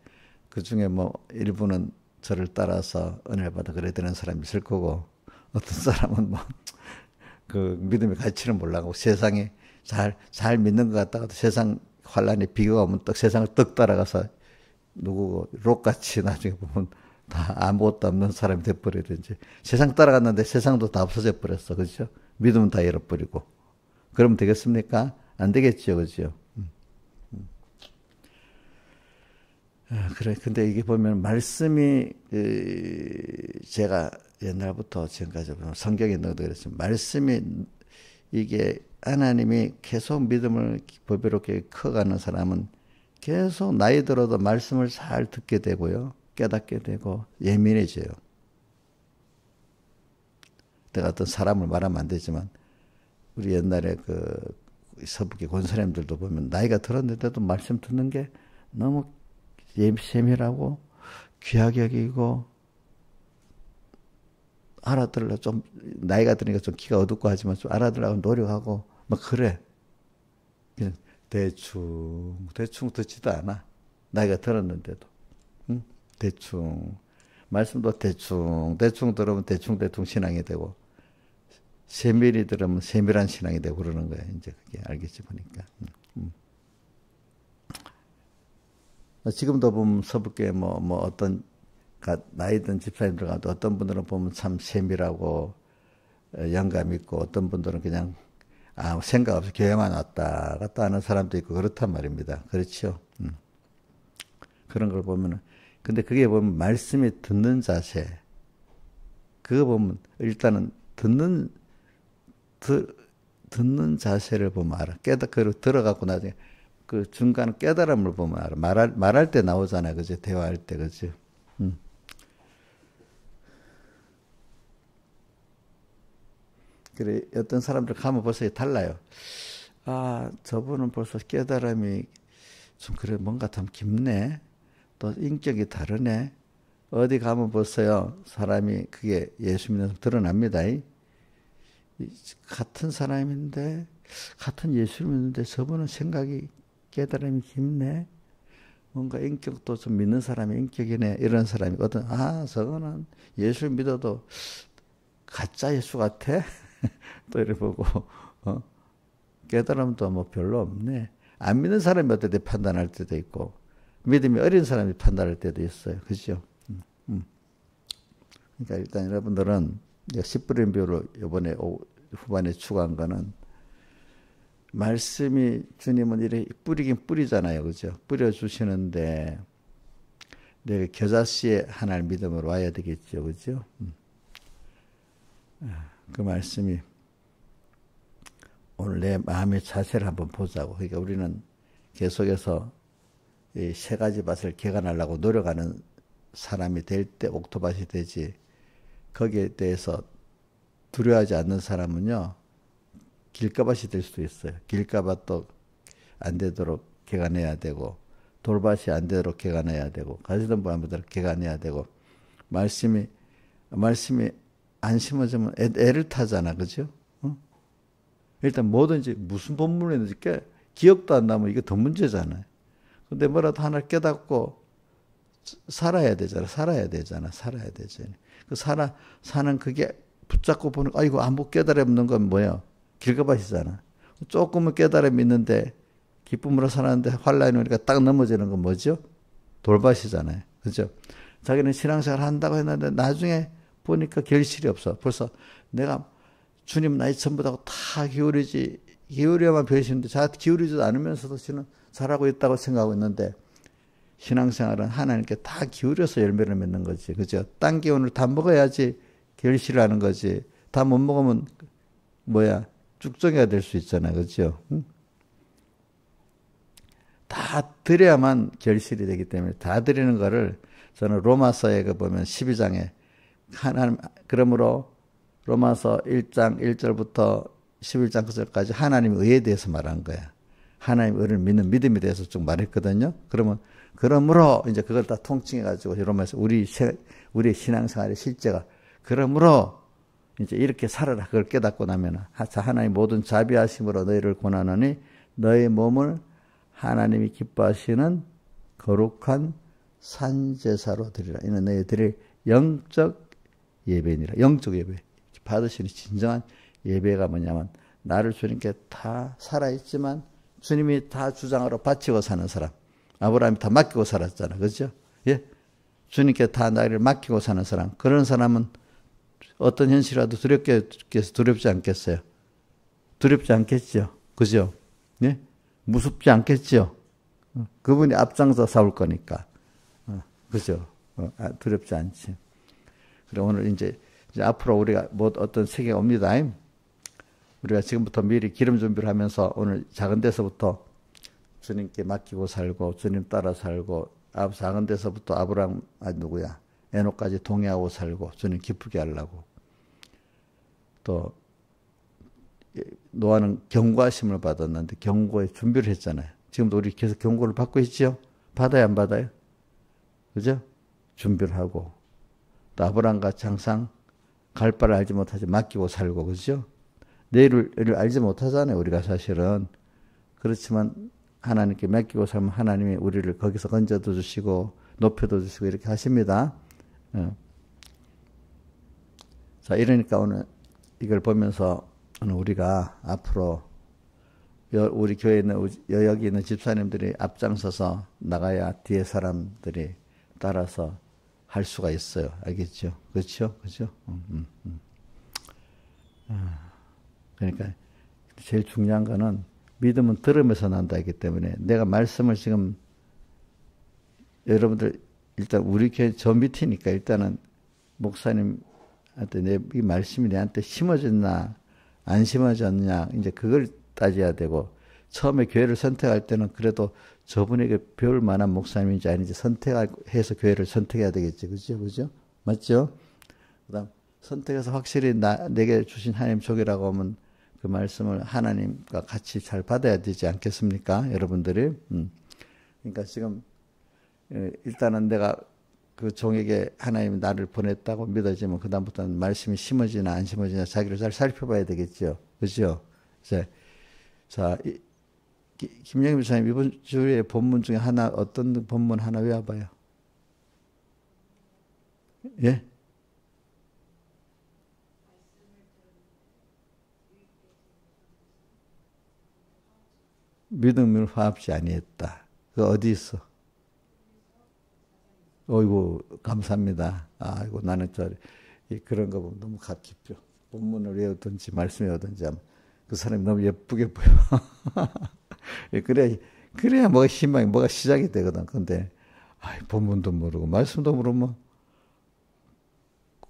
그 중에 뭐 일부는 저를 따라서 은혜를 받아 그래 되는 사람이 있을 거고 어떤 사람은 뭐 그 믿음의 가치를 몰라고 세상에 잘 믿는 것 같다가도 세상 환란에 비교가 오면 세상을 떡 따라가서 누구 록같이 나중에 보면 다 아무것도 없는 사람이 돼버리든지 세상 따라갔는데 세상도 다 없어져 버렸어. 그죠? 믿음은 다 잃어버리고. 그러면 되겠습니까? 안 되겠죠. 그죠? 그래. 근데 이게 보면 말씀이, 제가 옛날부터 지금까지 보면 성경에 넣어도 그랬지만, 말씀이 이게 하나님이 계속 믿음을 보배롭게 커가는 사람은 계속 나이 들어도 말씀을 잘 듣게 되고요. 깨닫게 되고 예민해져요. 내가 어떤 사람을 말하면 안 되지만, 우리 옛날에 그 서북의 권사님들도 보면 나이가 들었는데도 말씀 듣는 게 너무 세밀하고 귀하게 여기고 알아들으려 좀 나이가 드니까 좀 귀가 어둡고 하지만 좀 알아들으려고 노력하고 막 그래. 그냥 대충 듣지도 않아. 나이가 들었는데도. 응? 대충 말씀도 대충 들으면 대충 신앙이 되고 세밀히 들으면 세밀한 신앙이 되고 그러는 거야. 이제 그게 알겠지 보니까. 지금도 보면 서북교에 뭐 어떤 나이 든 집사님들 가도 어떤 분들은 보면 참 세밀하고 영감 있고 어떤 분들은 그냥 아무 생각 없이 교회만 왔다 갔다 하는 사람도 있고 그렇단 말입니다. 그렇죠? 그런 걸 보면은 근데 그게 보면 말씀이 듣는 자세 그거 보면 일단은 듣는 자세를 보면 알아. 그걸 들어갖고 나중에 그 중간 깨달음을 보면 알아. 말할 때 나오잖아요. 그죠? 대화할 때, 그죠? 그래, 어떤 사람들 가면 벌써 달라요. 아, 저분은 벌써 깨달음이 좀 그래, 뭔가 좀 깊네. 또 인격이 다르네. 어디 가면 벌써요. 사람이 그게 예수 믿는 사람 드러납니다. 같은 사람인데, 같은 예수를 믿는데 저분은 생각이 깨달음이 깊네. 뭔가 인격도 좀 믿는 사람의 인격이네. 이런 사람이거든. 아, 저거는 예수를 믿어도 가짜 예수 같아? 또 이래 보고, 깨달음도 뭐 별로 없네. 안 믿는 사람이 어떨 때 판단할 때도 있고, 믿음이 어린 사람이 판단할 때도 있어요. 그죠? 그러니까 일단 여러분들은 10불의 비유로 이번에 후반에 추가한 거는 말씀이 주님은 이렇게 뿌리긴 뿌리잖아요. 그죠? 뿌려주시는데 내가 겨자씨에 하나를 믿음으로 와야 되겠죠. 그죠? 그 말씀이 오늘 내 마음의 자세를 한번 보자고. 그러니까 우리는 계속해서 이 세 가지 밭을 개간하려고 노력하는 사람이 될 때 옥토밭이 되지. 거기에 대해서 두려워하지 않는 사람은요. 길가밭이 될 수도 있어요. 길가밭도 안 되도록 개간해야 되고 돌밭이 안 되도록 개간해야 되고 가시덤불 안 되도록 개간해야 되고 말씀이 안 심어지면 애를 타잖아. 그죠? 일단 뭐든지 무슨 본문이든지 기억도 안 나면 이게 더 문제잖아요. 근데 뭐라도 하나 깨닫고 살아야 되잖아. 그 사는 그게 붙잡고 보는 이거 아무 깨달음 없는 건 뭐예요? 길가밭이잖아. 조금은 깨달음이 있는데 기쁨으로 살았는데 환란이 오니까 딱 넘어지는 건 뭐죠? 돌밭이잖아요. 그죠? 자기는 신앙생활 한다고 했는데 나중에 보니까 결실이 없어. 벌써 내가 주님 나이 전부 다 기울여야만 변신인데 잘 기울이지도 않으면서도 저는 잘하고 있다고 생각하고 있는데 신앙생활은 하나님께 다 기울여서 열매를 맺는 거지. 그죠? 딴 기운을 다 먹어야지 결실을 하는 거지. 다 못 먹으면 쭉정이가 될 수 있잖아요. 그죠? 다 드려야만 결실이 되기 때문에 다 드리는 거를 저는 로마서에 보면 12장에 하나님, 그러므로 로마서 1장 1절부터 11장 9절까지 하나님의 의에 대해서 말한 거야. 하나님의 의를 믿는 믿음에 대해서 쭉 말했거든요. 그러므로 이제 그걸 다 통칭해가지고 로마에서 우리의 신앙생활의 실제가 그러므로 이제 이렇게 살아라. 그걸 깨닫고 나면 하나님 모든 자비하심으로 너희를 권하노니 너희 몸을 하나님이 기뻐하시는 거룩한 산제사로 드리라. 이는 너희들의 영적 예배니라. 영적 예배. 받으시는 진정한 예배가 뭐냐면 나를 주님께 다 살아있지만 주님이 다 주장으로 바치고 사는 사람. 아브라함이 다 맡기고 살았잖아. 그렇죠? 예? 주님께 다 나를 맡기고 사는 사람. 그런 사람은 어떤 현실이라도 두렵지 않겠어요? 두렵지 않겠죠? 그죠? 예? 무섭지 않겠죠? 그분이 앞장서 싸울 거니까. 그죠? 두렵지 않지. 그래, 오늘 이제 앞으로 우리가 뭐 어떤 세계가 옵니다. 우리가 지금부터 미리 기름 준비를 하면서 오늘 작은 데서부터 주님께 맡기고 살고, 주님 따라 살고, 작은 데서부터 아브라함, 에녹까지 동의하고 살고, 주님 기쁘게 하려고. 또, 노아는 경고하심을 받았는데 경고에 준비를 했잖아요. 지금도 우리 계속 경고를 받고 있지요? 받아요, 안 받아요? 그죠? 준비를 하고. 또 아브라함같이 항상 갈 바를 알지 못하지 맡기고 살고, 그죠? 내일을 알지 못하잖아요, 우리가 사실은. 그렇지만 하나님께 맡기고 살면 하나님이 우리를 거기서 건져도 주시고 높여도 주시고 이렇게 하십니다. 자, 이러니까 오늘 이걸 보면서 오늘 우리가 앞으로 우리 교회에 있는 여기 있는 집사님들이 앞장서서 나가야 뒤에 사람들이 따라서 할 수가 있어요. 알겠죠? 그렇죠? 그렇죠? 그러니까 제일 중요한 거는 믿음은 들으면서 난다 했기 때문에 내가 말씀을 지금 여러분들 일단 우리 교회 저 밑이니까 일단은 목사님한테 이 말씀이 내한테 심어졌나 안 심어졌냐 이제 그걸 따져야 되고 처음에 교회를 선택할 때는 그래도 저분에게 배울 만한 목사님인지 아닌지 선택해서 교회를 선택해야 되겠지. 그죠? 그죠? 맞죠? 그다음 선택해서 확실히 내게 주신 하나님 족이라고 하면 그 말씀을 하나님과 같이 잘 받아야 되지 않겠습니까? 여러분들이. 그러니까 지금 일단은 내가 그 종에게 하나님이 나를 보냈다고 믿어지면 그다음부터는 말씀이 심어지나 안 심어지나 자기를 잘 살펴봐야 되겠죠. 그죠? 자, 김영임 목사님 이번 주에 본문 중에 어떤 본문 하나 외워봐요. 예? 믿음을 화합지 아니했다. 그 어디 있어? 어이구 감사합니다. 아이고 나는 그런 거 보면 너무 갓깊죠. 본문을 외우든지 말씀 외우든지 하면 그 사람이 너무 예쁘게 보여. 그래야 뭐가 희망이 뭐가 시작이 되거든. 근데 본문도 모르고 말씀도 모르면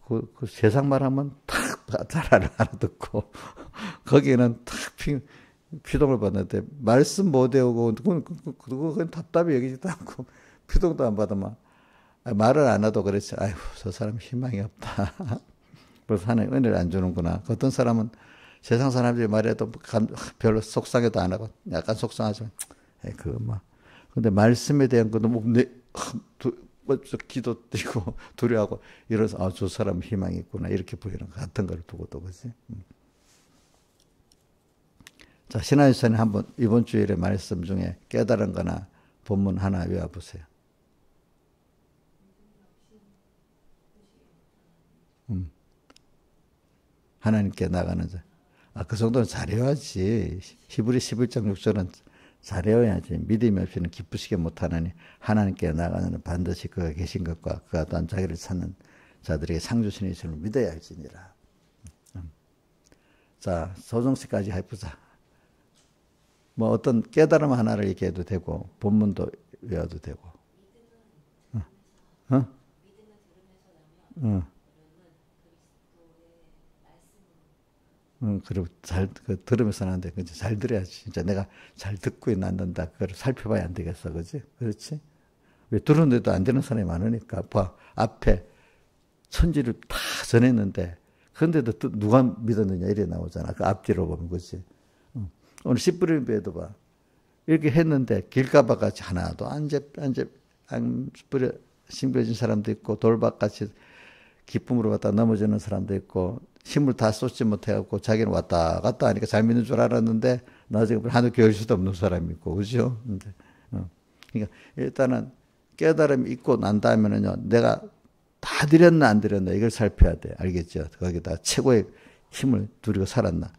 그 세상 말하면 탁 잘 알아듣고 거기에는 탁 피동을 받는데 말씀 못 외우고 그건 답답히 여기지도 않고 피동도 안 받으면 말을 안 해도 그렇지. 아이고 저 사람 희망이 없다. 그래서 하나님 은혜를 안 주는구나. 어떤 사람은 세상 사람들이 말해도 별로 속상해도 안 하고 약간 속상하지만 그거 뭐 근데 말씀에 대한 것도 뭐 기도 뛰고 두려워하고 이래서 저 사람 희망이 있구나 이렇게 보이는 것 같은 걸 두고도 그지. 자, 신하유선이 한번 이번 주일의 말씀 중에 깨달은 거나 본문 하나 외워보세요. 하나님께 나가는 자. 그 정도는 잘해야지. 히브리 11장 6절은 잘해야지. 믿음이 없이는 기쁘시게 못하나니 하나님께 나가는 반드시 그가 계신 것과 그가 또한 자기를 찾는 자들에게 상 주시는 이심을 믿어야 할지니라. 자, 소정씨까지 해보자. 뭐 어떤 깨달음 하나를 얘기해도 되고 본문도 외워도 되고. 그리고 들으면서 하는데, 잘 들어야지. 진짜 내가 잘 듣고 있나 안 듣는다. 그걸 살펴봐야 안 되겠어. 그지? 그렇지? 왜 들었는데도 안 되는 사람이 많으니까. 앞에 천지를 다 전했는데, 그런데도 또 누가 믿었느냐, 이래 나오잖아. 그 앞뒤로 보면, 그지? 오늘 씨 뿌리는 배도 봐. 이렇게 했는데, 길가박 같이 하나도 안 뿌려, 심겨진 사람도 있고, 돌박같이 기쁨으로 갔다 넘어지는 사람도 있고, 힘을 다 쏟지 못해갖고 자기는 왔다 갔다 하니까 잘 믿는 줄 알았는데 나중에 하나도 배울 수도 없는 사람이 있고, 그죠? 그러니까 일단은 깨달음이 있고 난 다음에는요, 내가 다 드렸나 안 드렸나 이걸 살펴야 돼. 알겠죠? 거기다 최고의 힘을 두리고 살았나.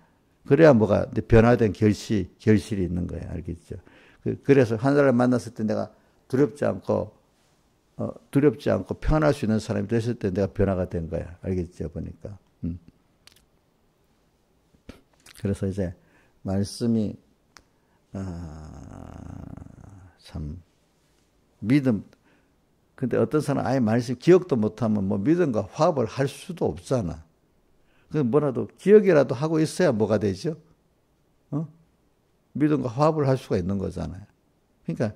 그래야 뭐가 변화된 결실이 있는 거예요. 알겠죠? 그래서 한 사람을 만났을 때 내가 두렵지 않고 평안할 수 있는 사람이 됐을 때 내가 변화가 된 거야. 알겠죠? 보니까. 그래서 이제 말씀이 참 믿음. 근데 어떤 사람은 아예 말씀 기억도 못하면 뭐 믿음과 화합을 할 수도 없잖아. 그 뭐라도 기억이라도 하고 있어야 뭐가 되죠? 믿음과 화합을 할 수가 있는 거잖아요. 그러니까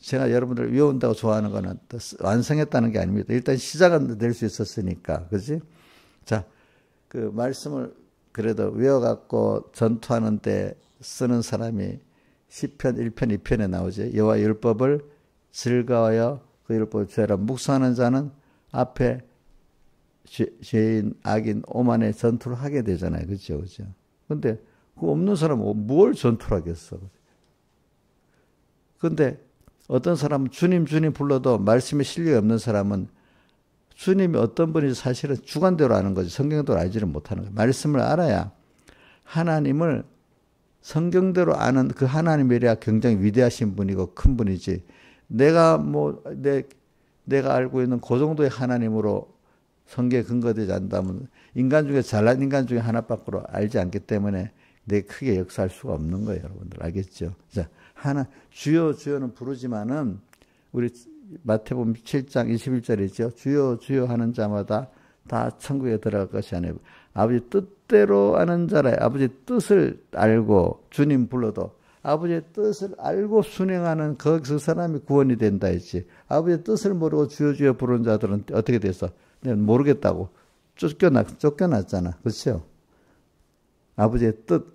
제가 여러분들 외운다고 좋아하는 거는 완성했다는 게 아닙니다. 일단 시작은 될 수 있었으니까, 그지? 자, 그 말씀을 그래도 외워갖고 전투하는 때 쓰는 사람이 시편 1편 2편에 나오죠. 여호와 율법을 즐거워하여 그 율법을 죄라 묵상하는 자는 앞에 죄인, 악인, 오만의 전투를 하게 되잖아요. 그렇죠? 그렇죠? 근데 그 없는 사람은 뭘 전투를 하겠어? 근데 어떤 사람은 주님 불러도 말씀에 실력이 없는 사람은 주님이 어떤 분인지 사실은 주관대로 아는 거지 성경대로 알지를 못하는 거예요. 말씀을 알아야 하나님을 성경대로 아는 그 하나님이래야 굉장히 위대하신 분이고 큰 분이지. 내가 알고 있는 그 정도의 하나님으로 성경에 근거되지 않다면 인간 중에 잘난 인간 중에 하나밖으로 알지 않기 때문에 내 크게 역사할 수가 없는 거예요, 여러분들. 알겠죠? 자, 주여는 부르지만은 우리 마태복음 7장 21절에 있죠. 주여 하는 자마다 다 천국에 들어갈 것이 아니고 아버지 뜻대로 하는 자라. 아버지 뜻을 알고 주님 불러도 아버지의 뜻을 알고 순행하는 그 사람이 구원이 된다 했지. 아버지의 뜻을 모르고 주여 부르는 자들은 어떻게 됐어? 모르겠다고 쫓겨났잖아. 그렇죠? 아버지의 뜻.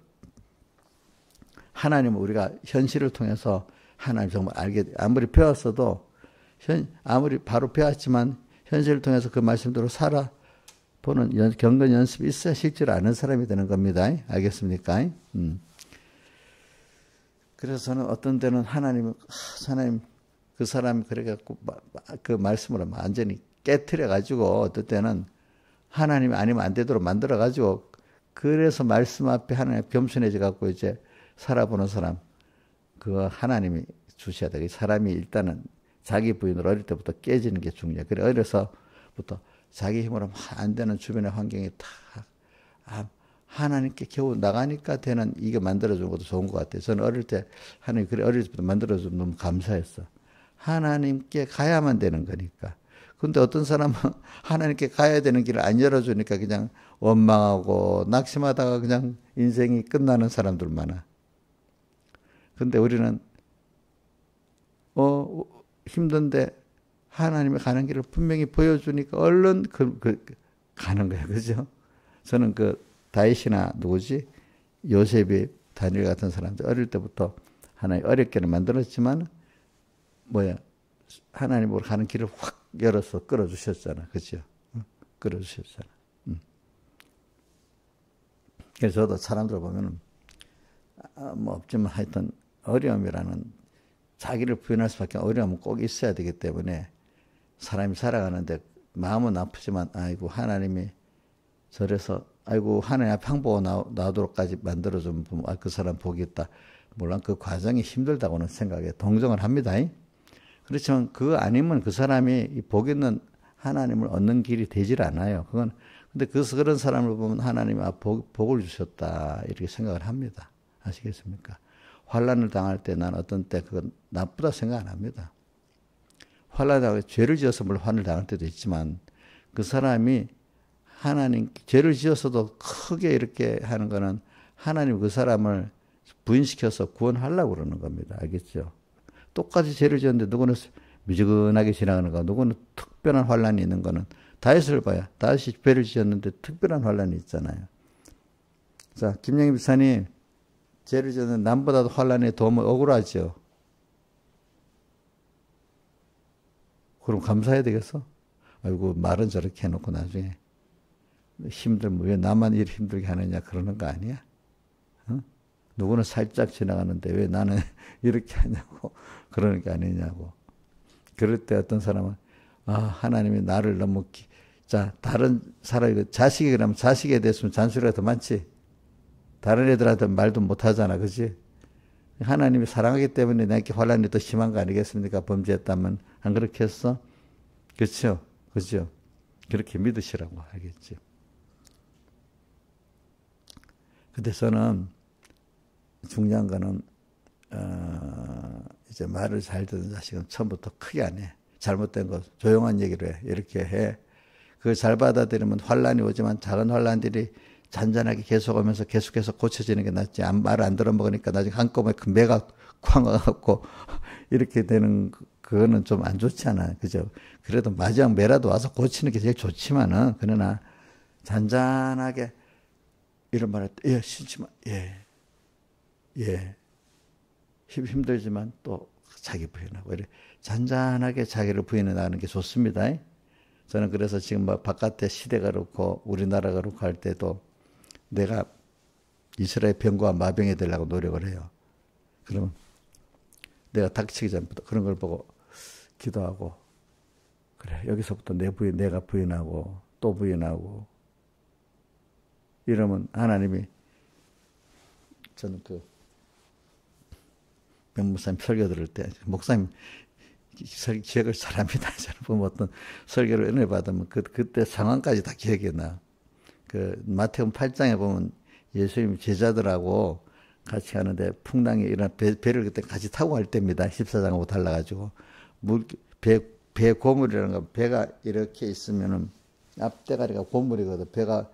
하나님은 우리가 현실을 통해서 하나님 정말 아무리 배웠어도 아무리 바로 배웠지만 현실을 통해서 그 말씀대로 살아보는 경건 연습이 있어야 실제로 아는 사람이 되는 겁니다. 알겠습니까? 그래서 저는 어떤 때는 하나님 그 사람이 그래갖고 그 말씀으로 완전히 깨트려가지고 어떤 때는 하나님이 아니면 안 되도록 만들어가지고 그래서 말씀 앞에 하나님 겸손해져갖고 이제 살아보는 사람 그거 하나님이 주셔야 돼. 사람이 일단은 자기 부인으로 어릴 때부터 깨지는 게 중요해. 그래 어려서부터 자기 힘으로 안 되는 주변의 환경이 다 하나님께 겨우 나가니까 되는 이게 만들어준 것도 좋은 것 같아요. 저는 어릴 때 하나님 그래 어릴 때부터 만들어주면 너무 감사했어. 하나님께 가야만 되는 거니까. 근데 어떤 사람은 하나님께 가야 되는 길을 안 열어주니까 그냥 원망하고 낙심하다가 그냥 인생이 끝나는 사람들 많아. 근데 우리는 힘든데 하나님의 가는 길을 분명히 보여주니까 얼른 가는 거예요. 그죠? 저는 다윗이나 누구지? 요셉이 다니엘 같은 사람들 어릴 때부터 하나님 어렵게는 만들었지만 하나님으로 가는 길을 확 열어서 끌어주셨잖아. 그죠? 끌어주셨잖아. 그래서 저도 사람들 보면은 없지만 하여튼 어려움이라는 자기를 부인할 수밖에 어려움은 꼭 있어야 되기 때문에 사람이 살아가는데 마음은 아프지만 아이고 하나님이 저래서 아이고 하나님 앞에 항보가 나오도록까지 만들어주면 그 사람 복이 있다. 물론 그 과정이 힘들다고는 생각에 동정을 합니다. 그렇지만 그거 아니면 그 사람이 복 있는 하나님을 얻는 길이 되질 않아요. 근데 그런 사람을 보면 하나님이 복을 주셨다 이렇게 생각을 합니다. 아시겠습니까? 환난을 당할 때 난 어떤 때 그건 나쁘다 생각 안 합니다. 환난을 당할 때 죄를 지어서 물론 환난을 당할 때도 있지만 그 사람이 하나님 죄를 지어서도 크게 이렇게 하는 거는 하나님 그 사람을 부인시켜서 구원하려고 그러는 겁니다. 알겠죠? 똑같이 죄를 지었는데 누구는 미지근하게 지나가는 거, 누구는 특별한 환난이 있는 거는 다윗을 봐야 다윗이 죄를 지었는데 특별한 환난이 있잖아요. 자, 김영희 비사님 죄를 지었는데 남보다도 환난에 도움을 억울하죠. 그럼 감사해야 되겠어? 아이고 말은 저렇게 해놓고 나중에 힘들면 왜 나만 일 힘들게 하느냐 그러는 거 아니야? 누구는 살짝 지나가는데 왜 나는 이렇게 하냐고 그러는 게 아니냐고. 그럴 때 어떤 사람은 하나님이 나를 너무 자 다른 사람이 자식이 그러면 자식에 대해서는 잔소리가 더 많지. 다른 애들한테 말도 못 하잖아, 그지? 하나님이 사랑하기 때문에 내게 환란이 더 심한 거 아니겠습니까? 범죄했다면 안 그렇게 했어? 그렇죠, 그죠? 그렇게 믿으시라고 하겠지. 근데 저는 중요한 거는 이제 말을 잘 듣는 자식은 처음부터 크게 안 해. 잘못된 거 조용한 얘기를 해. 이렇게 해. 그걸 잘 받아들이면 환란이 오지만 작은 환란들이 잔잔하게 계속 오면서 계속해서 고쳐지는 게 낫지. 말을 안 들어먹으니까 나중에 한꺼번에 그 매가 쾅 와갖고 이렇게 되는 그거는 좀 안 좋잖아. 그죠? 그래도 마지막 매라도 와서 고치는 게 제일 좋지만은 그러나 잔잔하게 이런 말을 예, 싫지만 예. 힘들지만 또 자기 부인하고 이래 잔잔하게 자기를 부인해 나가는 게 좋습니다. 저는 그래서 지금 뭐 바깥에 시대가 그렇고 우리나라가 그렇고 할 때도 내가 이스라엘 병과 마병이 되려고 노력을 해요. 그러면 내가 닥치기 전부터 그런 걸 보고 기도하고 그래 여기서부터 내가 부인하고 또 부인하고 이러면 하나님이 저는 그 백목사님 설교 들을 때 목사님 기억을 잘합니다. 저는 보면 어떤 설교를 은혜 받으면 그때 상황까지 다 기억이 나. 그 마태복음 8장에 보면 예수님 제자들하고 같이 가는데 풍랑이 일어나 배를 그때 같이 타고 갈 때입니다. 14장하고 달라가지고 배 고물이라는 거 배가 이렇게 있으면은 앞대가리가 고물이거든. 배가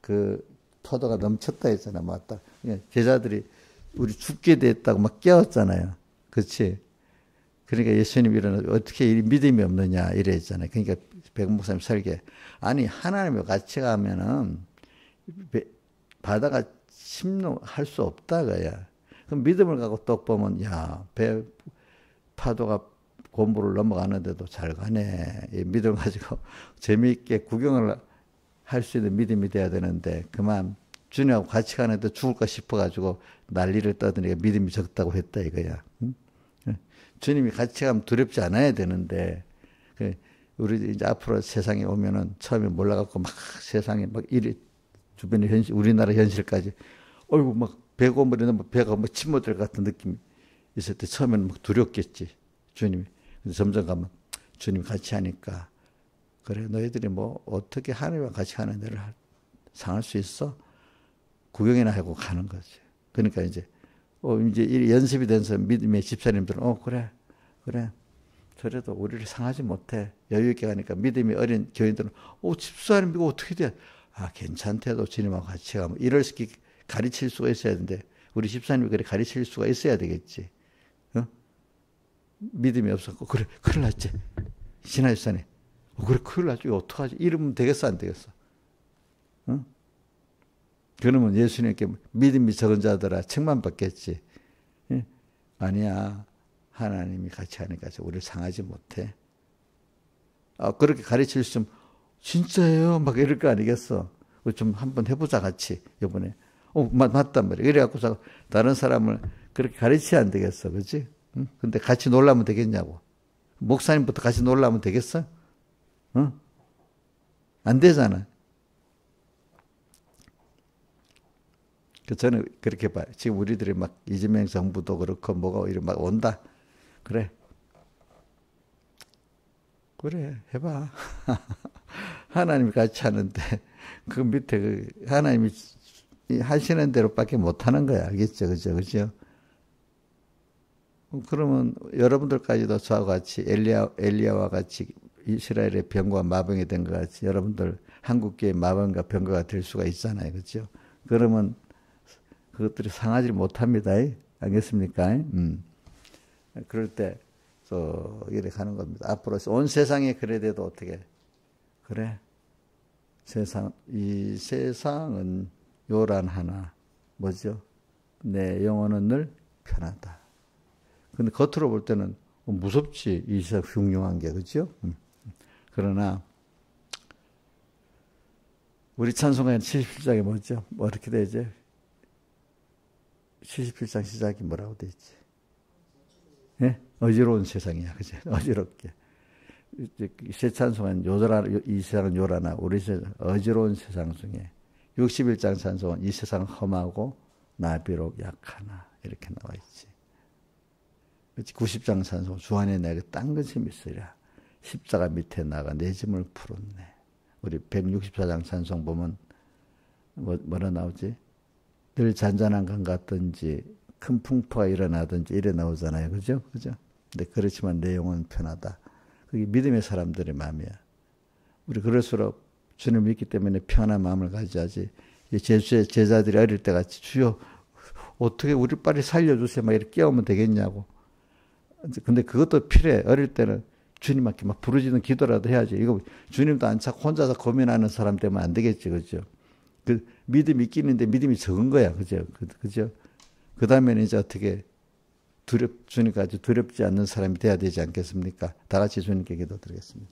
그 포도가 넘쳤다 했잖아. 맞다. 제자들이 우리 죽게 됐다고 막 깨웠잖아요. 그렇지? 그러니까 예수님이 어떻게 믿음이 없느냐 이랬잖아요. 그러니까 백목사님 설계 아니 하나님과 같이 가면은 바다가 침노할 수 없다 그야. 그럼 믿음을 갖고 떡 보면 배 파도가 고물을 넘어가는데도 잘 가네. 이 믿음을 가지고 재미있게 구경을 할 수 있는 믿음이 돼야 되는데 그만 주님하고 같이 가는데 죽을까 싶어가지고 난리를 떠드니까 믿음이 적다고 했다 이거야. 응? 주님이 같이 가면 두렵지 않아야 되는데 우리 이제 앞으로 세상에 오면은 처음에 몰라갖고 막 세상에 막 이리 주변의 현실 우리나라 현실까지 어이구 막 배고물이 너무 배가 뭐 침몰될 같은 느낌이 있을 때 처음에는 막 두렵겠지 주님이. 근데 점점 가면 주님 같이 하니까 그래 너희들이 뭐 어떻게 하나님과 같이 하는 데를 상할 수 있어? 구경이나 하고 가는 거지. 그러니까 이제 이제 연습이 돼서 믿음의 집사님들은 그래 저래도 우리를 상하지 못해. 여유 있게 가니까 믿음이 어린 교인들은 집사님 이거 어떻게 돼? 괜찮대도 주님하고 같이 가면 이럴 수 가르칠 수가 있어야 되는데 우리 집사님이 그래 가르칠 수가 있어야 되겠지. 믿음이 없었고 그래 큰일 났지. 신하 집사님 그래 큰일 났지. 이거 어떡하지? 이러면 되겠어 안 되겠어? 그러면 예수님께 믿음이 적은 자들아 책만 받겠지. 아니야. 하나님이 같이 하니까 우리를 상하지 못해. 그렇게 가르칠 수 있으면 진짜예요? 막 이럴 거 아니겠어. 좀 한번 해보자 같이 이번에. 맞단 말이야. 이래갖고서 다른 사람을 그렇게 가르치면 안 되겠어. 그렇지? 근데 같이 놀라면 되겠냐고. 목사님부터 같이 놀라면 되겠어? 안 되잖아. 저는 그렇게 봐요. 지금 우리들이 막 이재명 정부도 그렇고 뭐가 이런 막 온다. 그래 해봐. 하나님이 같이 하는데 그 밑에 하나님이 하시는 대로밖에 못 하는 거야. 알겠죠? 그죠? 그러면 여러분들까지도 저와 같이 엘리야와 같이 이스라엘의 병과 마병이 된 것 같이 여러분들 한국교회 마병과 병거가 될 수가 있잖아요. 그렇죠? 그러면 그것들이 상하지 못합니다. 알겠습니까? 그럴 때 이렇게 하는 겁니다. 앞으로 온 세상에 그래 돼도 어떻게 그래 이 세상은 요란하나 뭐죠? 내 영혼은 늘 편하다. 근데 겉으로 볼 때는 무섭지. 이 세상 흉흉한 게 그렇죠? 그러나 우리 찬송가의 77장에 뭐죠? 뭐 이렇게 되죠? 77장 시작이 뭐라고 돼 있지? 예? 어지러운 세상이야. 그죠? 어지럽게. 새 찬송은 이 세상은 요란하나 우리 세상 어지러운 세상 중에 61장 찬송은 이 세상 험하고 나 비록 약하나 이렇게 나와 있지. 90장 찬송 주 안에 내가 딴 것이 있으랴. 십자가 밑에 나가 내 짐을 풀었네. 우리 164장 찬송 보면 뭐라 나오지? 늘 잔잔한 강 같든지 큰 풍파가 일어나든지 이래 나오잖아요. 그죠? 그죠? 근데 그렇지만 내 영혼은 편하다. 그게 믿음의 사람들의 마음이야. 우리 그럴수록 주님을 믿기 때문에 편한 마음을 가져야지. 제자들이 어릴 때 같이 주여 어떻게 우리 빨리 살려주세요. 막 이렇게 깨우면 되겠냐고. 근데 그것도 필요해. 어릴 때는 주님께 막 부르짖는 기도라도 해야지. 이거 주님도 안 찾고 혼자서 고민하는 사람 되면 안 되겠지. 그죠? 그 믿음이 있긴 있는데 믿음이 적은 거야. 그죠? 그죠? 그 다음에는 이제 어떻게 주님까지 두렵지 않는 사람이 돼야 되지 않겠습니까? 다 같이 주님께 기도드리겠습니다.